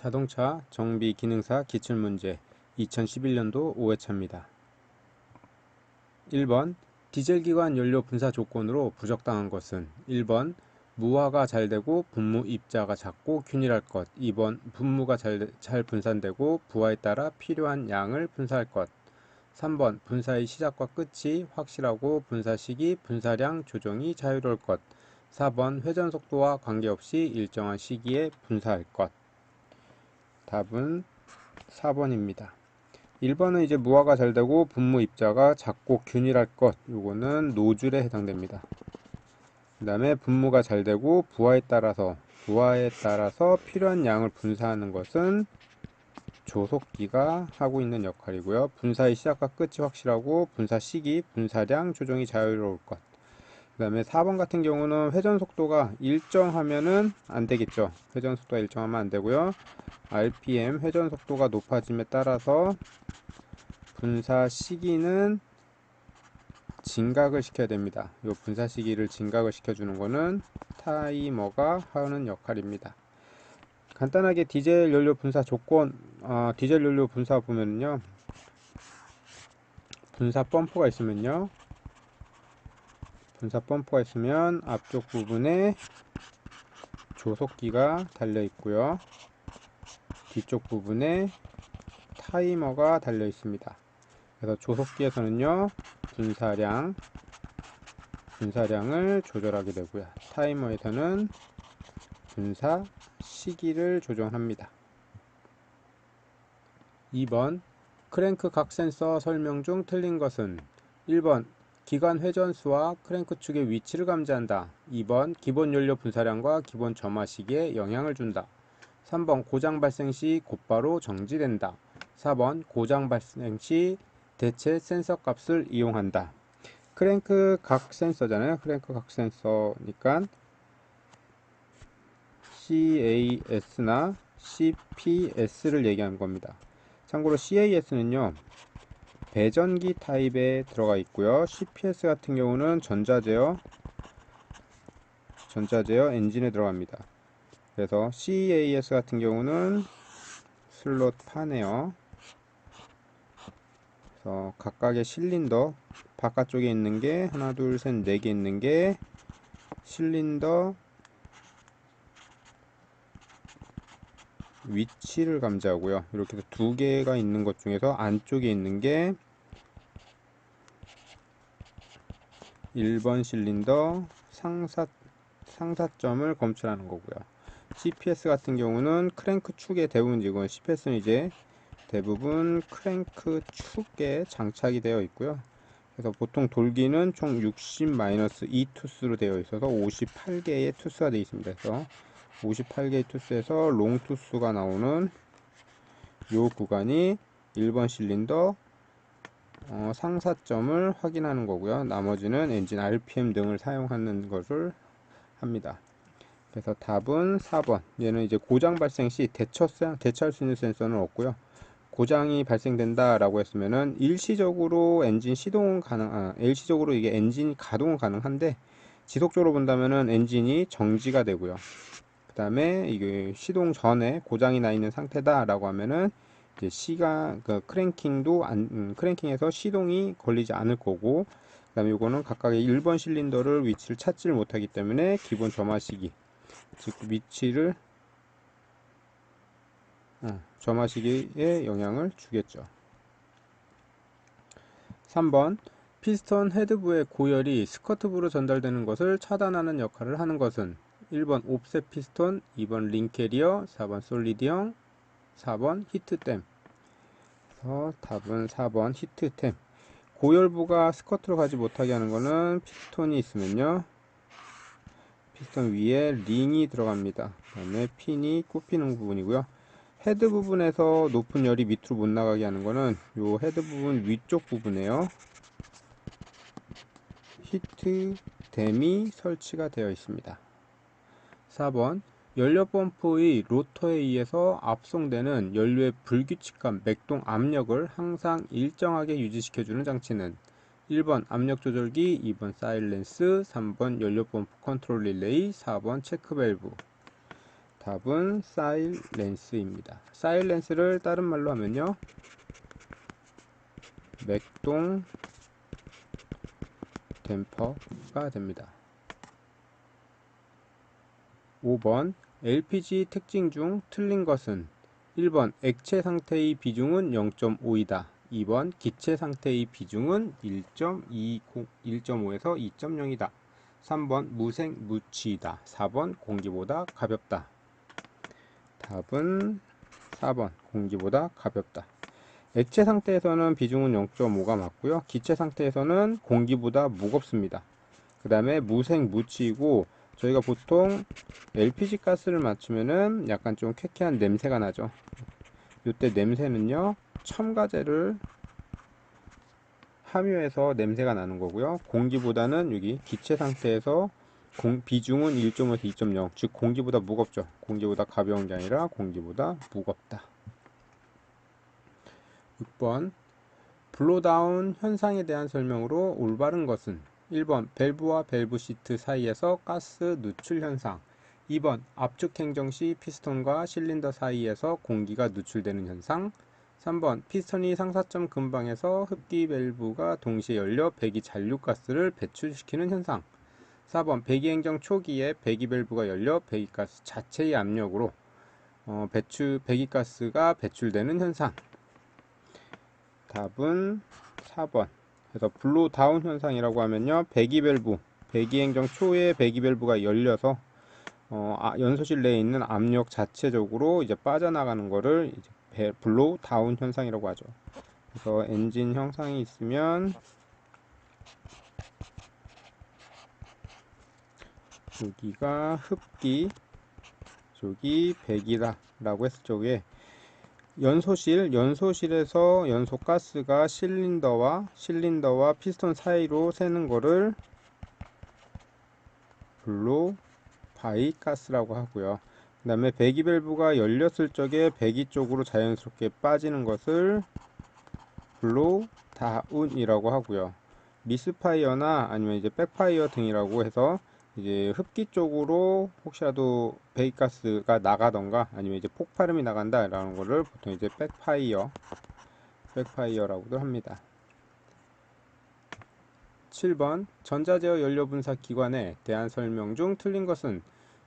자동차 정비 기능사 기출문제 2011년도 5회차입니다. 1번 디젤기관 연료 분사 조건으로 부적당한 것은 1번 무화가 잘 되고 분무 입자가 작고 균일할 것. 2번 분무가 잘 분산되고 부하에 따라 필요한 양을 분사할 것. 3번 분사의 시작과 끝이 확실하고 분사 시기, 분사량 조정이 자유로울 것. 4번 회전 속도와 관계없이 일정한 시기에 분사할 것. 답은 4번입니다. 1번은 이제 무화가 잘 되고 분무 입자가 작고 균일할 것. 요거는 노즐에 해당됩니다. 그 다음에 분무가 잘 되고 부하에 따라서 필요한 양을 분사하는 것은 조속기가 하고 있는 역할이고요. 분사의 시작과 끝이 확실하고 분사 시기, 분사량 조정이 자유로울 것. 그 다음에 4번 같은 경우는 회전 속도가 일정하면은 안 되겠죠. 회전 속도가 일정하면 안 되고요. RPM 회전 속도가 높아짐에 따라서 분사 시기는 진각을 시켜야 됩니다. 이 분사 시기를 진각을 시켜주는 거는 타이머가 하는 역할입니다. 간단하게 디젤 연료 분사 조건, 디젤 연료 분사 보면요, 분사 펌프가 있으면 앞쪽 부분에 조속기가 달려 있고요, 뒤쪽 부분에 타이머가 달려 있습니다. 그래서 조속기에서는요, 분사량을 조절하게 되고요, 타이머에서는 분사 시기를 조정합니다. 2번 크랭크 각 센서 설명 중 틀린 것은 1번 기관 회전수와 크랭크 축의 위치를 감지한다. 2번 기본 연료 분사량과 기본 점화 시기에 영향을 준다. 3번 고장 발생 시 곧바로 정지된다. 4번 고장 발생 시 대체 센서 값을 이용한다. 크랭크 각 센서잖아요. 크랭크 각 센서니까 CAS나 CPS를 얘기하는 겁니다. 참고로 CAS는요, 배전기 타입에 들어가 있고요. CPS 같은 경우는 전자제어 엔진에 들어갑니다. 그래서 CAS 같은 경우는 슬롯 파네요. 그래서 각각의 실린더 바깥쪽에 있는 게 하나, 둘, 셋, 네 개 있는 게 실린더 위치를 감지하고요. 이렇게 해서 두 개가 있는 것 중에서 안쪽에 있는 게 1번 실린더 상사점을 검출하는 거고요. CPS 같은 경우는 크랭크 축에 대부분 CPS는 이제 대부분 크랭크 축에 장착이 되어 있고요. 그래서 보통 돌기는 총 60-2 투스로 되어 있어서 58개의 투스가 되어 있습니다. 그래서 58개의 투스에서 롱 투스가 나오는 요 구간이 1번 실린더 상사점을 확인하는 거고요. 나머지는 엔진 RPM 등을 사용하는 것을 합니다. 그래서 답은 4번. 얘는 이제 고장 발생 시 대처할 수 있는 센서는 없고요. 고장이 발생된다 라고 했으면은 일시적으로 일시적으로 이게 엔진 가동은 가능한데 지속적으로 본다면은 엔진이 정지가 되고요. 그 다음에 이게 시동 전에 고장이 나 있는 상태다 라고 하면은 이제 크랭킹에서 시동이 걸리지 않을 거고, 그 다음에 이거는 각각의 1번 실린더를 위치를 찾지를 못하기 때문에 기본 점화 시기, 즉 위치를 점화 시기에 영향을 주겠죠. 3번 피스톤 헤드부의 고열이 스커트부로 전달되는 것을 차단하는 역할을 하는 것은 1번 옵셋 피스톤, 2번 링 캐리어, 4번 솔리드형, 4번 히트댐. 그래서 답은 4번 히트댐. 고열부가 스커트로 가지 못하게 하는 것은 피스톤이 있으면요, 피스톤 위에 링이 들어갑니다. 그 다음에 핀이 꼽히는 부분이고요. 헤드 부분에서 높은 열이 밑으로 못 나가게 하는 거는 요 헤드 부분 위쪽 부분에요, 히트댐이 설치가 되어 있습니다. 4번 연료 펌프의 로터에 의해서 압송되는 연료의 불규칙한 맥동 압력을 항상 일정하게 유지시켜주는 장치는 1번 압력 조절기, 2번 사일렌스, 3번 연료 펌프 컨트롤 릴레이, 4번 체크 밸브. 답은 사일렌스입니다. 사일렌스를 다른 말로 하면요, 맥동 댐퍼가 됩니다. 5번 LPG 특징 중 틀린 것은 1번 액체 상태의 비중은 0.5이다. 2번 기체 상태의 비중은 1.5에서 2.0이다. 3번 무색 무취이다. 4번 공기보다 가볍다. 답은 4번 공기보다 가볍다. 액체 상태에서는 비중은 0.5가 맞고요. 기체 상태에서는 공기보다 무겁습니다. 그 다음에 무색 무취이고, 저희가 보통 LPG 가스를 맞추면은 약간 좀 쾌쾌한 냄새가 나죠. 이때 냄새는요, 첨가제를 함유해서 냄새가 나는 거고요. 공기보다는 여기 기체 상태에서 비중은 1.5에서 2.0, 즉 공기보다 무겁죠. 공기보다 가벼운 게 아니라 공기보다 무겁다. 6번 블로다운 현상에 대한 설명으로 올바른 것은 1번 밸브와 밸브 시트 사이에서 가스 누출 현상, 2번 압축 행정 시 피스톤과 실린더 사이에서 공기가 누출되는 현상, 3번 피스톤이 상사점 근방에서 흡기 밸브가 동시에 열려 배기 잔류가스를 배출시키는 현상, 4번 배기 행정 초기에 배기 밸브가 열려 배기가스 자체의 압력으로 배기가스가 배출되는 현상. 답은 4번. 그래서 블로다운 현상이라고 하면요, 배기 행정 초에 배기 밸브가 열려서 연소실 내에 있는 압력 자체적으로 이제 빠져나가는 거를 이제 블로다운 현상이라고 하죠. 그래서 엔진 형상이 있으면 여기가 흡기, 저기 배기다 라고 했을 적에 연소실에서 연소가스가 실린더와 피스톤 사이로 새는 거를 블로 바이 가스라고 하고요. 그 다음에 배기 밸브가 열렸을 적에 배기 쪽으로 자연스럽게 빠지는 것을 블로 다운이라고 하고요. 미스파이어나 아니면 이제 백파이어 등이라고 해서 이제 흡기 쪽으로 혹시라도 배기가스가 나가던가 아니면 이제 폭발음이 나간다 라는 거를 보통 이제 백파이어라고도 합니다. 7번 전자제어 연료분사 기관에 대한 설명 중 틀린 것은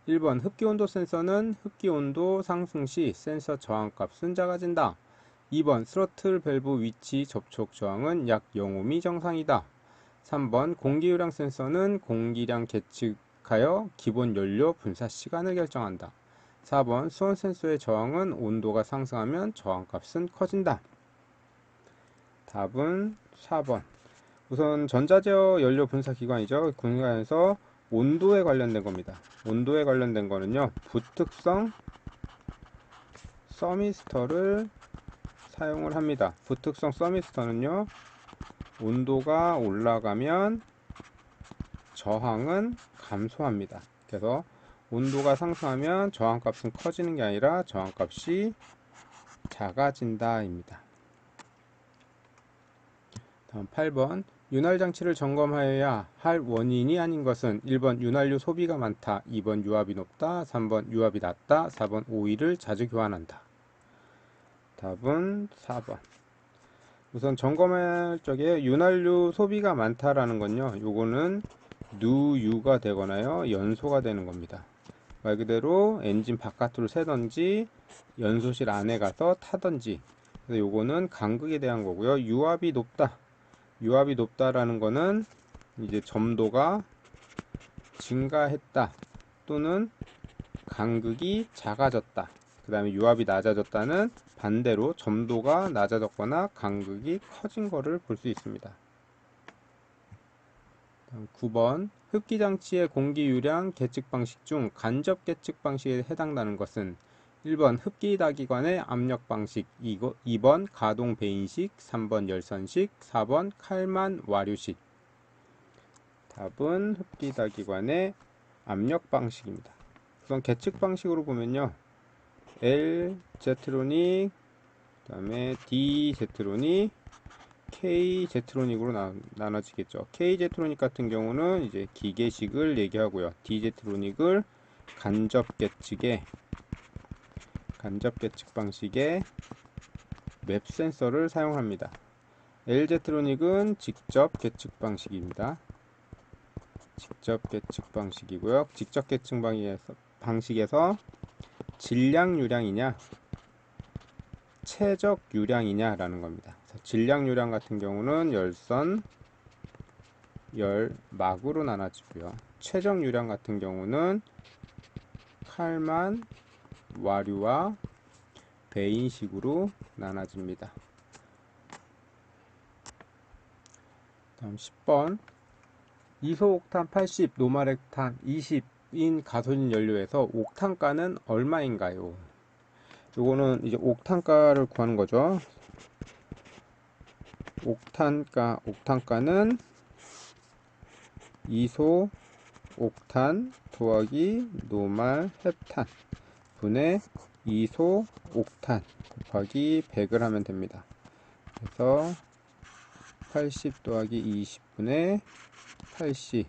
1번 흡기온도 센서는 흡기온도 상승 시 센서 저항값은 작아진다. 2번 스로틀 밸브 위치 접촉 저항은 약 0ohm이 정상이다. 3번 공기유량 센서는 공기량 계측하여 기본 연료 분사 시간을 결정한다. 4번 수온 센서의 저항은 온도가 상승하면 저항값은 커진다. 답은 4번. 우선 전자제어 연료 분사 기관이죠. 기관에서 온도에 관련된 겁니다. 온도에 관련된 거는요, 부특성 서미스터를 사용을 합니다. 부특성 서미스터는요, 온도가 올라가면 저항은 감소합니다. 그래서 온도가 상승하면 저항값은 커지는 게 아니라 저항값이 작아진다 입니다. 다음 8번 윤활장치를 점검하여야 할 원인이 아닌 것은 1번 윤활유 소비가 많다, 2번 유압이 높다, 3번 유압이 낮다, 4번 오일을 자주 교환한다. 답은 4번. 우선 점검할 적에 윤활유 소비가 많다라는 건요, 요거는 누유가 되거나요 연소가 되는 겁니다. 말 그대로 엔진 바깥으로 새던지 연소실 안에 가서 타던지, 그래서 요거는 간극에 대한 거고요. 유압이 높다라는 거는 이제 점도가 증가했다 또는 간극이 작아졌다. 그 다음에 유압이 낮아졌다는 반대로 점도가 낮아졌거나 간극이 커진 거를 볼 수 있습니다. 9번 흡기장치의 공기유량 계측 방식 중 간접 계측 방식에 해당하는 것은 1번 흡기다기관의 압력 방식, 2번 가동 배인식, 3번 열선식, 4번 칼만 와류식. 답은 흡기다기관의 압력 방식입니다. 우선 계측 방식으로 보면요, L 제트로닉, 그 다음에 D 제트로닉, K 제트로닉으로 나눠지겠죠. K 제트로닉 같은 경우는 이제 기계식을 얘기하고요. D 제트로닉을 간접 계측에 간접 계측 방식의 맵 센서를 사용합니다. LZ트로닉은 직접 계측 방식입니다. 직접 계측 방식이고요. 직접 계측 방식에서 질량 유량이냐 최적 유량이냐 라는 겁니다. 질량 유량 같은 경우는 열선, 열막으로 나눠지고요. 최적 유량 같은 경우는 칼만, 와류와 배인식으로 나눠집니다. 다음 10번 이소옥탄 80, 노말액탄 20인 가솔린 연료에서 옥탄가는 얼마인가요? 요거는 이제 옥탄가를 구하는 거죠. 옥탄가는 이소 옥탄 더하기 노말 헵탄 분의 이소 옥탄 곱하기 100을 하면 됩니다. 그래서 80 더하기 20분의 80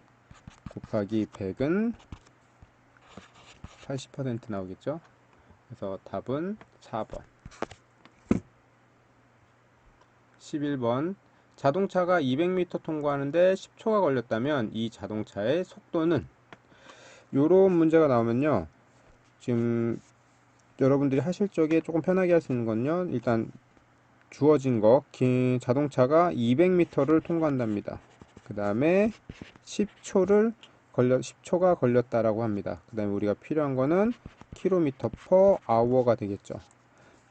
곱하기 100은 80% 나오겠죠. 그래서 답은 4번. 11번 자동차가 200m 통과하는데 10초가 걸렸다면 이 자동차의 속도는? 요런 문제가 나오면요, 지금 여러분들이 하실 적에 조금 편하게 할 수 있는 건요, 일단 주어진 거 자동차가 200m를 통과한답니다. 그 다음에 10초가 걸렸다라고 합니다. 그 다음에 우리가 필요한 거는 km/h가 되겠죠.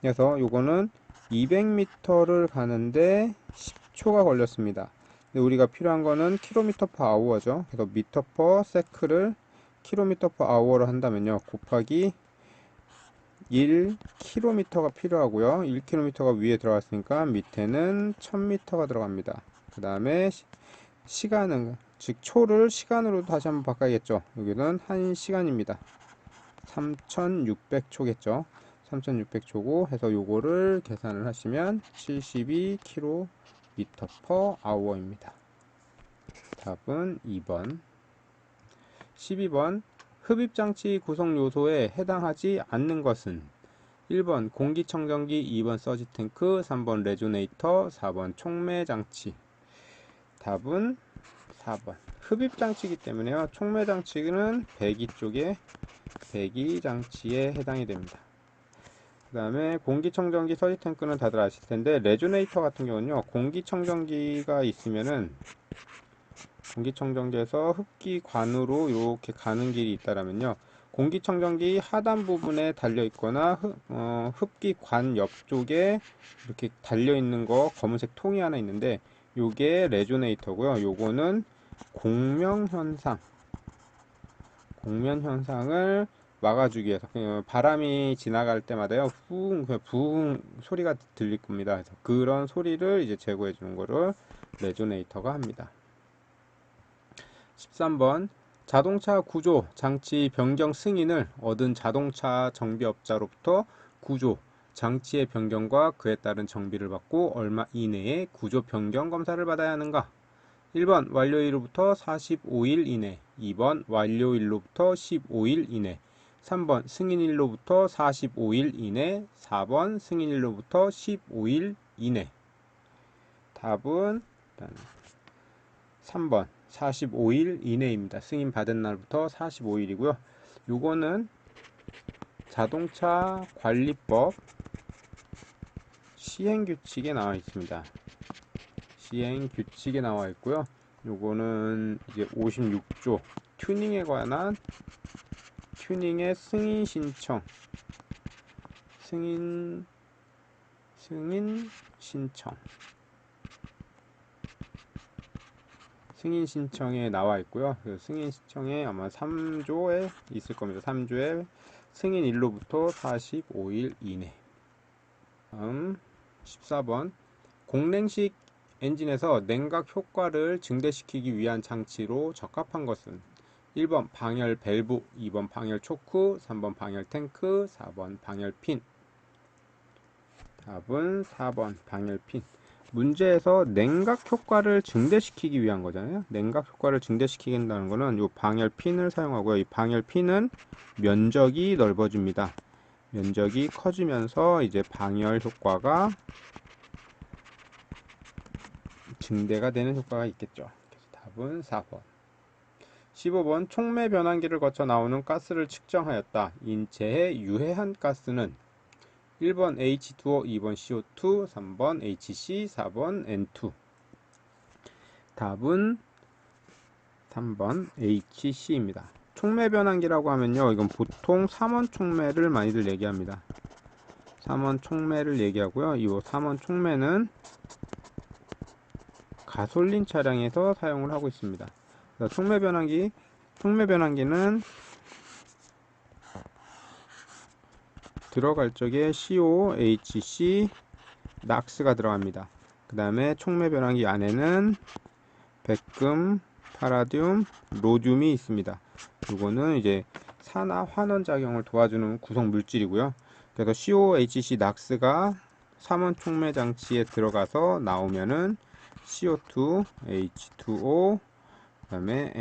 그래서 요거는 200m를 가는데 10초가 걸렸습니다. 근데 우리가 필요한 거는 km/h죠. 그래서 m/s를 km/h로 한다면요, 곱하기 1km가 필요하고요. 1km가 위에 들어갔으니까 밑에는 1000m가 들어갑니다. 그 다음에 시간은, 즉 초를 시간으로 다시 한번 바꿔야겠죠. 여기는 1시간입니다. 3600초겠죠. 3600초고 해서 요거를 계산을 하시면 72km/h입니다. 답은 2번. 12번 흡입장치 구성 요소에 해당하지 않는 것은? 1번 공기청정기, 2번 서지탱크, 3번 레조네이터, 4번 촉매장치. 답은 4번. 흡입장치이기 때문에요, 촉매장치는 배기장치에 해당이 됩니다. 그 다음에 공기청정기, 서지탱크는 다들 아실 텐데, 레조네이터 같은 경우는요, 공기청정기가 있으면은 공기청정기에서 흡기관으로 이렇게 가는 길이 있다라면요, 공기청정기 하단 부분에 달려 있거나 흡기관 옆쪽에 이렇게 달려 있는 거 검은색 통이 하나 있는데, 요게 레조네이터고요. 요거는 공면현상을 막아주기 위해서, 바람이 지나갈 때마다요, 부웅 소리가 들릴 겁니다. 그래서 그런 소리를 이제 제거해 주는 거를 레조네이터가 합니다. 13번 자동차 구조 장치 변경 승인을 얻은 자동차 정비업자로부터 구조 장치의 변경과 그에 따른 정비를 받고 얼마 이내에 구조 변경 검사를 받아야 하는가? 1번 완료일로부터 45일 이내, 2번 완료일로부터 15일 이내, 3번 승인일로부터 45일 이내, 4번 승인일로부터 15일 이내. 답은 3번 45일 이내입니다. 승인 받은 날부터 45일이고요. 요거는 자동차 관리법 시행규칙에 나와 있습니다. 시행규칙에 나와 있고요. 요거는 이제 56조 튜닝에 관한 튜닝의 승인 신청에 나와 있고요. 그 승인 신청에 아마 3조에 있을 겁니다. 3조에 승인일로부터 45일 이내. 다음 14번 공랭식 엔진에서 냉각 효과를 증대시키기 위한 장치로 적합한 것은? 1번 방열 밸브, 2번 방열 초크, 3번 방열 탱크, 4번 방열 핀. 답은 4번 방열 핀. 문제에서 냉각 효과를 증대시키기 위한 거잖아요. 냉각 효과를 증대시키겠다는 거는 이 방열 핀을 사용하고요. 이 방열 핀은 면적이 넓어집니다. 면적이 커지면서 이제 방열 효과가 증대가 되는 효과가 있겠죠. 그래서 답은 4번. 15번 촉매 변환기를 거쳐 나오는 가스를 측정하였다. 인체에 유해한 가스는 1번 H2O, 2번 CO2, 3번 HC, 4번 N2. 답은 3번 HC입니다. 촉매 변환기라고 하면요, 이건 보통 3원 촉매를 많이들 얘기합니다. 3원 촉매를 얘기하고요. 이 3원 촉매는 가솔린 차량에서 사용을 하고 있습니다. 촉매 변환기는 들어갈 적에 CO, HC, 낙스가 들어갑니다. 그 다음에 촉매 변환기 안에는 백금, 파라듐, 로듐이 있습니다. 이거는 이제 산화 환원 작용을 도와주는 구성 물질이고요. 그래서 COHC 낙스가 3원 촉매 장치에 들어가서 나오면은 CO2, H2O, 그 다음에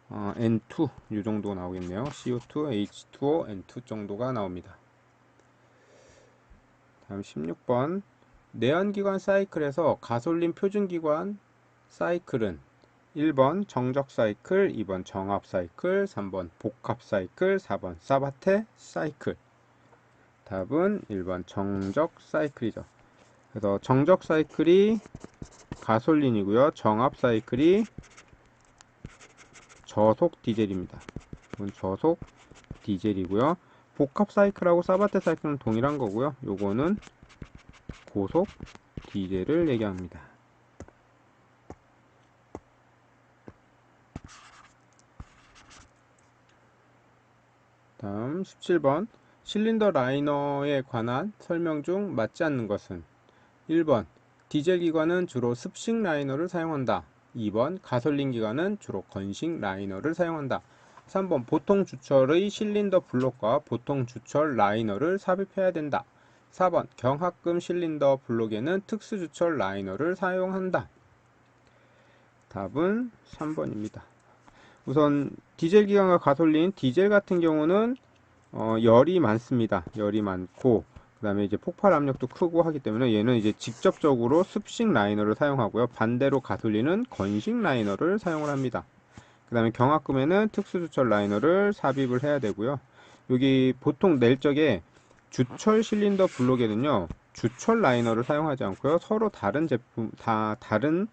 N2 이 정도 나오겠네요. CO2, H2O, N2 정도가 나옵니다. 다음 16번 내연기관 사이클에서 가솔린 표준기관 사이클은 1번 정적 사이클, 2번 정합 사이클, 3번 복합 사이클, 4번 사바테 사이클. 답은 1번 정적 사이클이죠. 그래서 정적 사이클이 가솔린이고요. 정합 사이클이 저속 디젤입니다. 이건 저속 디젤이고요. 복합 사이클하고 사바테 사이클은 동일한 거고요. 요거는 고속 디젤을 얘기합니다. 다음 17번 실린더 라이너에 관한 설명 중 맞지 않는 것은 1번 디젤 기관은 주로 습식 라이너를 사용한다. 2번 가솔린 기관은 주로 건식 라이너를 사용한다. 3번 보통 주철의 실린더 블록과 보통 주철 라이너를 삽입해야 된다. 4번 경합금 실린더 블록에는 특수 주철 라이너를 사용한다. 답은 3번입니다. 우선 디젤 기관과 가솔린, 디젤 같은 경우는 열이 많습니다. 열이 많고 그 다음에 이제 폭발 압력도 크고 하기 때문에 얘는 이제 직접적으로 습식 라이너를 사용하고요. 반대로 가솔린은 건식 라이너를 사용을 합니다. 그 다음에 경합금에는 특수주철 라이너를 삽입을 해야 되고요. 여기 보통 낼 적에 주철 실린더 블록에는요, 주철 라이너를 사용하지 않고요. 서로 다른 제품, 다른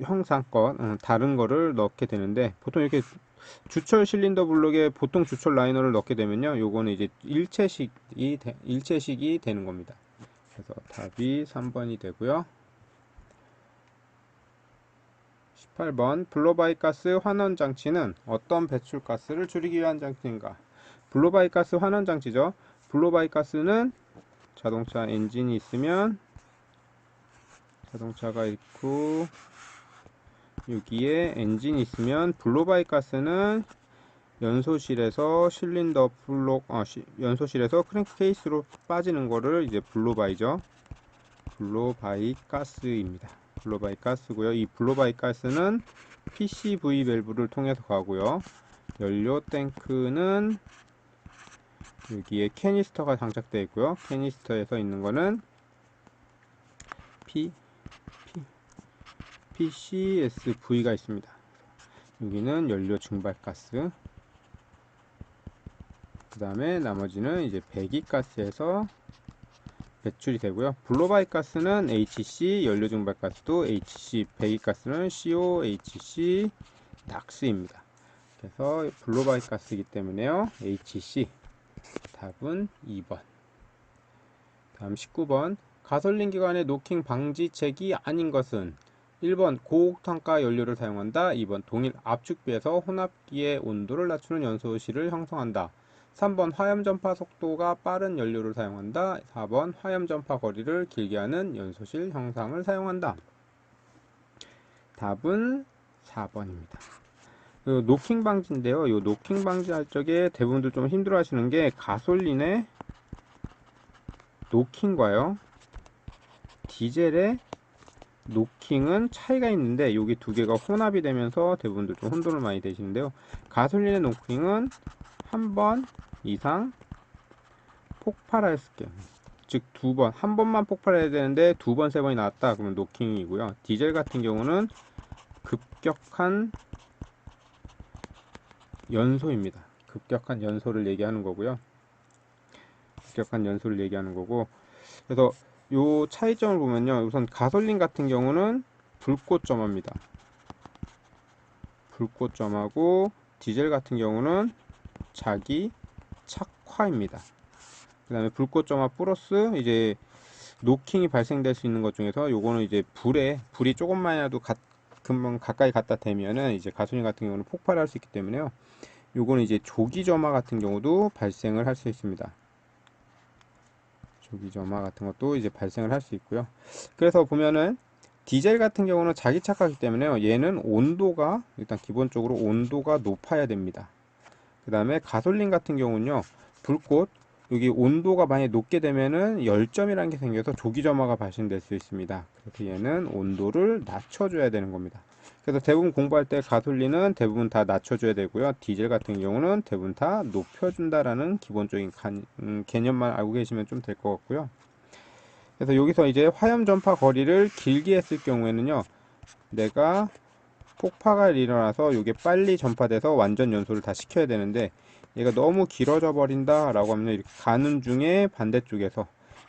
형상껏 다른 거를 넣게 되는데, 보통 이렇게 주철 실린더 블록에 보통 주철 라이너를 넣게 되면요, 요거는 이제 일체식이 되는 겁니다. 그래서 답이 3번이 되고요. 18번 블로바이 가스 환원 장치는 어떤 배출 가스를 줄이기 위한 장치인가? 블로바이 가스 환원 장치죠. 블로바이 가스는 자동차 엔진이 있으면 자동차가 있고 여기에 엔진이 있으면 블로바이 가스는 연소실에서 실린더 블록 연소실에서 크랭크 케이스로 빠지는 거를 이제 블로바이죠. 블로바이 가스입니다. 블로바이 가스고요. 이 블로바이 가스는 PCV 밸브를 통해서 가고요. 연료 탱크는 여기에 캐니스터가 장착되어 있고요. 캐니스터에서 있는 거는 PCSV가 있습니다. 여기는 연료 증발 가스. 그 다음에 나머지는 이제 배기가스에서 배출이 되고요. 블로바이 가스는 HC, 연료 증발 가스도 HC, 배기가스는 COHC, 낙스입니다. 그래서 블로바이 가스이기 때문에요. HC. 답은 2번. 다음 19번. 가솔린 기관의 노킹 방지책이 아닌 것은 1번 고옥탄가 연료를 사용한다. 2번 동일 압축비에서 혼합기의 온도를 낮추는 연소실을 형성한다. 3번 화염전파 속도가 빠른 연료를 사용한다. 4번 화염전파 거리를 길게 하는 연소실 형상을 사용한다. 답은 4번입니다. 노킹 방지인데요. 이 노킹 방지할 적에 대부분들 좀 힘들어 하시는 게 가솔린의 노킹과요. 디젤의 노킹은 차이가 있는데 여기 두 개가 혼합이 되면서 대부분들 좀 혼돈을 많이 되시는데요. 가솔린의 노킹은 한번 이상 폭발하였을 경우, 즉 두 번, 한 번만 폭발해야 되는데 두 번, 세 번이 나왔다 그러면 노킹이고요. 디젤 같은 경우는 급격한 연소입니다. 급격한 연소를 얘기하는 거고요. 급격한 연소를 얘기하는 거고, 그래서 요 차이점을 보면요, 우선 가솔린 같은 경우는 불꽃점화입니다. 불꽃점화고, 디젤 같은 경우는 자기 착화입니다. 그 다음에 불꽃점화 플러스 이제 노킹이 발생될 수 있는 것 중에서 요거는 이제 불이 조금만이라도 금방 가까이 갖다 대면은 이제 가솔린 같은 경우는 폭발할 수 있기 때문에요. 요거는 이제 조기점화 같은 경우도 발생을 할 수 있습니다. 조기점화 같은 것도 이제 발생을 할 수 있고요. 그래서 보면은 디젤 같은 경우는 자기 착화이기 때문에요. 얘는 온도가 일단 기본적으로 온도가 높아야 됩니다. 그 다음에 가솔린 같은 경우는요, 불꽃 여기 온도가 많이 높게 되면은 열점이라는 게 생겨서 조기점화가 발생될 수 있습니다. 그래서 얘는 온도를 낮춰줘야 되는 겁니다. 그래서 대부분 공부할 때 가솔린은 대부분 다 낮춰줘야 되고요. 디젤 같은 경우는 대부분 다 높여준다라는 기본적인 개념만 알고 계시면 좀 될 것 같고요. 그래서 여기서 이제 화염 전파 거리를 길게 했을 경우에는요, 내가 폭파가 일어나서 이게 빨리 전파돼서 완전 연소를 다 시켜야 되는데 얘가 너무 길어져 버린다 라고 하면 이렇게 가는 중에 반대쪽에서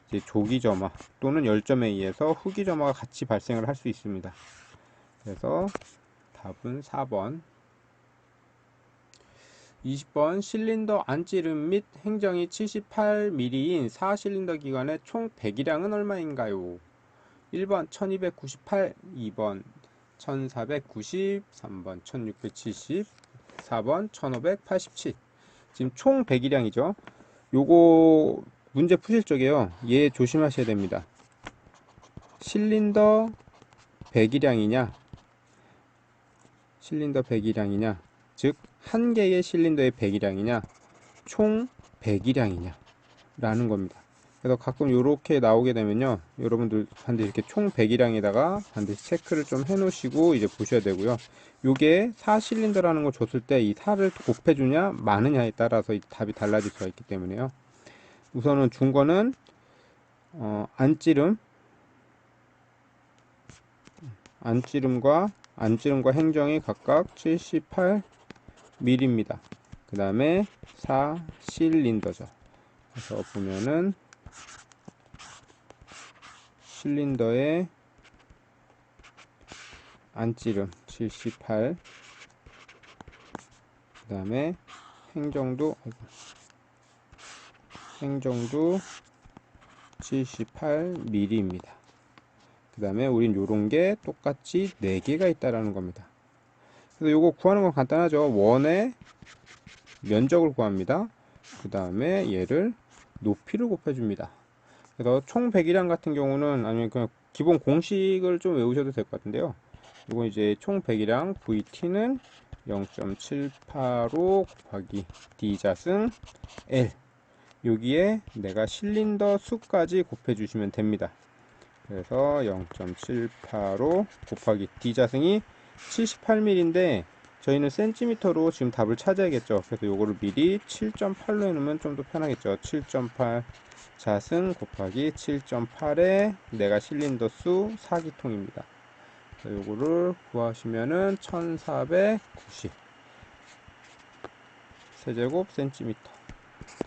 이제 조기점화 또는 열점에 의해서 후기점화가 같이 발생을 할 수 있습니다. 그래서 답은 4번. 20번 실린더 안찌름 및 행정이 78mm인 4실린더 기관의 총 배기량은 얼마인가요? 1번 1298, 2번 1490, 3번 1670, 4번 1587. 지금 총 배기량이죠. 요거 문제 푸실 적에요, 얘 조심하셔야 됩니다. 실린더 배기량이냐, 즉 한 개의 실린더의 배기량이냐, 총 배기량이냐 라는 겁니다. 그래서 가끔 이렇게 나오게 되면요, 여러분들 반드시 이렇게 총 배기량에다가 반드시 체크를 좀 해 놓으시고 이제 보셔야 되고요. 요게 4실린더라는 걸 줬을 때 이 4를 곱해주냐 마느냐에 따라서 이 답이 달라질 수가 있기 때문에요. 우선은 준 거는 안찌름과 행정이 각각 78mm입니다. 그 다음에 4실린더죠. 그래서 보면은 실린더의 안찌름 78, 그 다음에 행정도 78mm입니다. 그 다음에 우린 요런게 똑같이 4개가 있다라는 겁니다. 그래서 요거 구하는 건 간단하죠. 원의 면적을 구합니다. 그 다음에 얘를 높이를 곱해줍니다. 그래서 총 배기량 같은 경우는, 아니면 그냥 기본 공식을 좀 외우셔도 될 것 같은데요. 이건 이제 총 배기량 VT는 0.785 곱하기 D자승 L, 여기에 내가 실린더 수까지 곱해주시면 됩니다. 그래서 0.785 곱하기 D자승이 78mm인데 저희는 센티미터로 지금 답을 찾아야겠죠. 그래서 요거를 미리 7.8로 해놓으면 좀 더 편하겠죠. 7.8 자승 곱하기 7.8에 내가 실린더 수 4기통입니다. 요거를 구하시면은 1490 세제곱 센티미터.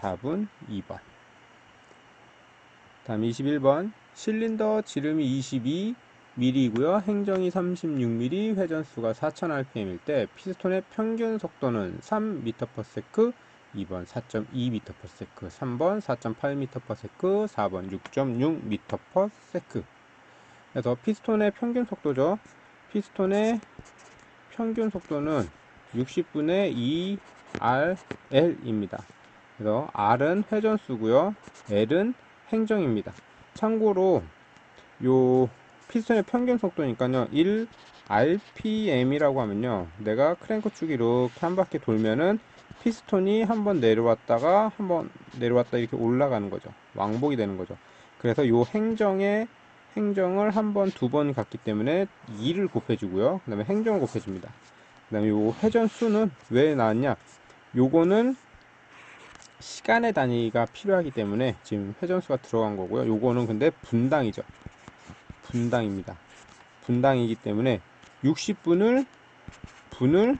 답은 2번. 다음 21번. 실린더 지름이 22mm이고요. 행정이 36mm, 회전수가 4000rpm일 때 피스톤의 평균 속도는 3m/s, 2번 4.2m/s, 3번 4.8m/s, 4번 6.6m/s. 그래서 피스톤의 평균 속도죠. 피스톤의 평균 속도는 60분의 2RL입니다. 그래서 R은 회전수고요. L은 행정입니다. 참고로 요 피스톤의 평균 속도니까요, 1rpm이라고 하면요, 내가 크랭크축이 이렇게 한 바퀴 돌면은 피스톤이 한번 내려왔다가 한번 내려왔다 이렇게 올라가는 거죠. 왕복이 되는 거죠. 그래서 요 행정을 한 번, 두 번 갔기 때문에 2를 곱해주고요. 그 다음에 행정을 곱해줍니다. 그 다음에 요 회전수는 왜 나왔냐? 요거는 시간의 단위가 필요하기 때문에 지금 회전수가 들어간 거고요. 요거는 근데 분당이죠. 분당입니다. 분당이기 때문에 60분을 분을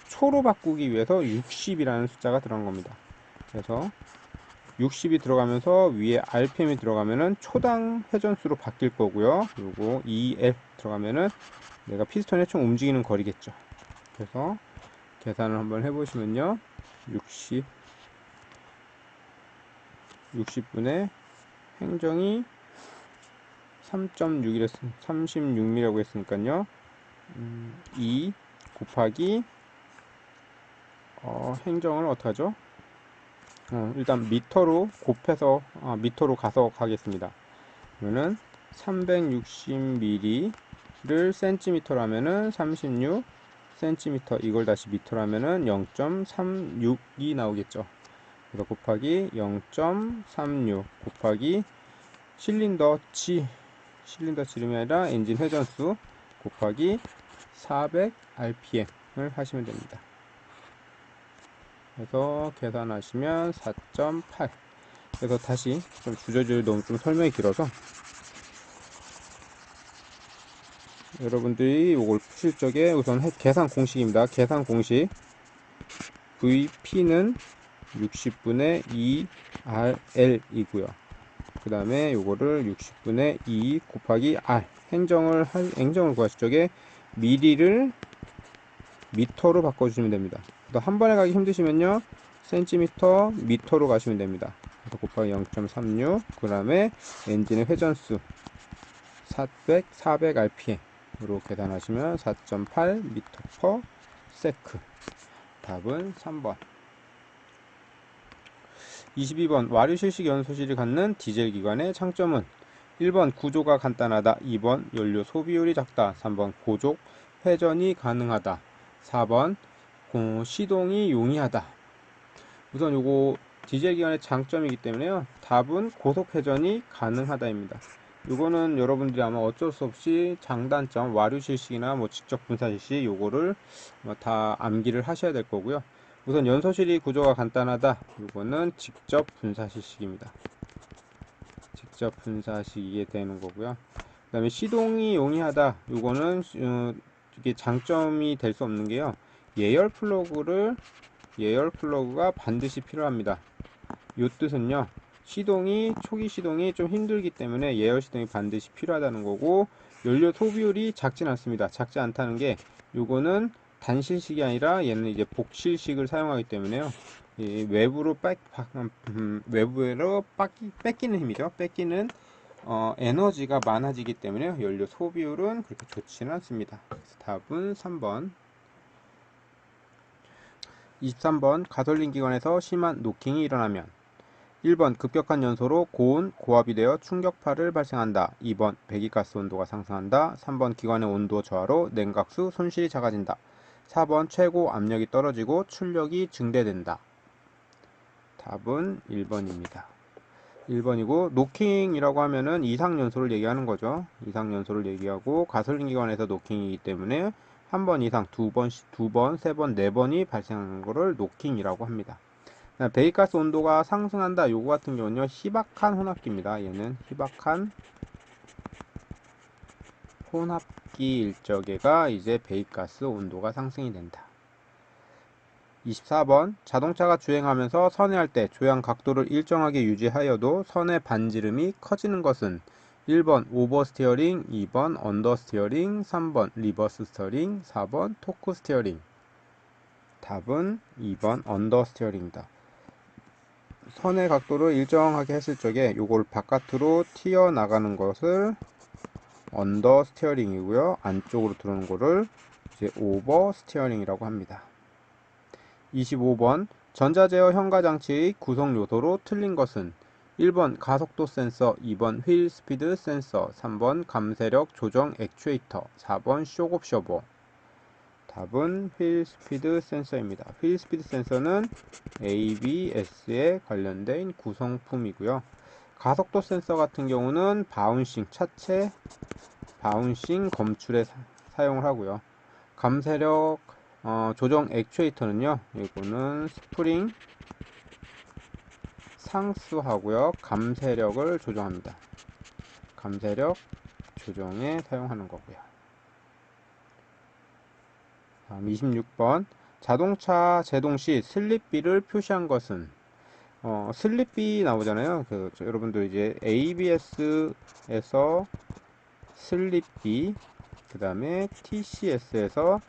초로 바꾸기 위해서 60이라는 숫자가 들어간 겁니다. 그래서 60이 들어가면서 위에 RPM이 들어가면은 초당 회전수로 바뀔 거고요. 요거 2L 들어가면은 내가 피스톤의 총 움직이는 거리겠죠. 그래서 계산을 한번 해보시면요. 60분의 행정이 36mm라고 했으니까요. 2 곱하기 행정을 어떻게 하죠? 일단 미터로 곱해서 미터로 가서 가겠습니다. 그러면은 360mm를 센티미터로 하면은 36cm, 이걸 다시 미터로 하면은 0.36이 나오겠죠. 그래서 곱하기 0.36 곱하기 실린더 지름이 아니라 엔진 회전수 곱하기 400rpm을 하시면 됩니다. 그래서 계산하시면 4.8. 그래서 다시 좀 주저주저 너무 좀 설명이 길어서 여러분들이 이걸 푸실 적에 우선 계산 공식입니다. 계산 공식 VP는 60분의 2RL 이고요. 그 다음에 요거를 60분의 2 곱하기 R 행정을 구하실 적에 미리를 미터로 바꿔주시면 됩니다. 한 번에 가기 힘드시면요 센티미터 미터로 가시면 됩니다. 그래서 곱하기 0.36 그 다음에 엔진의 회전수 400rpm으로 계산하시면 4.8 m/s. 답은 3번. 22번 와류실식 연소실이 갖는 디젤기관의 장점은 1번 구조가 간단하다, 2번 연료 소비율이 작다, 3번 고속 회전이 가능하다, 4번 시동이 용이하다. 우선 요거 디젤기관의 장점이기 때문에요. 답은 고속 회전이 가능하다입니다. 요거는 여러분들이 아마 어쩔 수 없이 장단점, 와류실식이나 뭐 직접 분사실식 요거를 다 암기를 하셔야 될 거고요. 우선 연소실이 구조가 간단하다. 요거는 직접 분사실식입니다. 직접 분사식이게 되는 거고요. 그 다음에 시동이 용이하다. 요거는 이게 장점이 될 수 없는 게요. 예열 플러그가 반드시 필요합니다. 요 뜻은요. 초기 시동이 좀 힘들기 때문에 예열 시동이 반드시 필요하다는 거고, 연료 소비율이 작진 않습니다. 작지 않다는 게 요거는 단실식이 아니라 얘는 이제 복실식을 사용하기 때문에요. 외부로 뺏기는 힘이죠. 뺏기는 에너지가 많아지기 때문에 연료 소비율은 그렇게 좋지는 않습니다. 그래서 답은 3번. 23번 가솔린 기관에서 심한 노킹이 일어나면 1번 급격한 연소로 고온, 고압이 되어 충격파를 발생한다. 2번 배기가스 온도가 상승한다. 3번 기관의 온도 저하로 냉각수 손실이 작아진다. 4번 최고 압력이 떨어지고 출력이 증대된다. 답은 1번입니다. 1번이고 노킹이라고 하면은 이상연소를 얘기하는 거죠. 이상연소를 얘기하고 가솔린 기관에서 노킹이기 때문에 한 번 이상, 두 번, 세 번, 네 번이 발생하는 것을 노킹이라고 합니다. 배기가스 온도가 상승한다. 요거 같은 경우는요, 희박한 혼합기입니다. 얘는 희박한 혼합기 일적에가 이제 배기가스 온도가 상승이 된다. 24번 자동차가 주행하면서 선회할 때 조향 각도를 일정하게 유지하여도 선의 반지름이 커지는 것은 1번 오버 스티어링, 2번 언더 스티어링, 3번 리버스 스티어링, 4번 토크 스티어링. 답은 2번 언더 스티어링입니다. 선의 각도를 일정하게 했을 적에 요걸 바깥으로 튀어나가는 것을 언더 스티어링이고요. 안쪽으로 들어오는 거를 이제 오버 스티어링이라고 합니다. 25번 전자제어 현가장치의 구성 요소로 틀린 것은 1번 가속도 센서, 2번 휠 스피드 센서, 3번 감쇄력 조정 액추에이터, 4번 쇼크옵셔버. 답은 휠 스피드 센서입니다. 휠 스피드 센서는 ABS에 관련된 구성품이고요. 가속도 센서 같은 경우는 차체 바운싱 검출에 사용을 하고요. 감쇄력 조정 액추에이터는요, 이거는 상수하고요. 감쇄력을 조정합니다. 감쇄력 조정에 사용하는 거고요. 다음 26번. 자동차 제동 시 슬립비를 표시한 것은 슬립비 나오잖아요. 여러분들 이제 ABS에서 슬립비, 그 다음에 TCS에서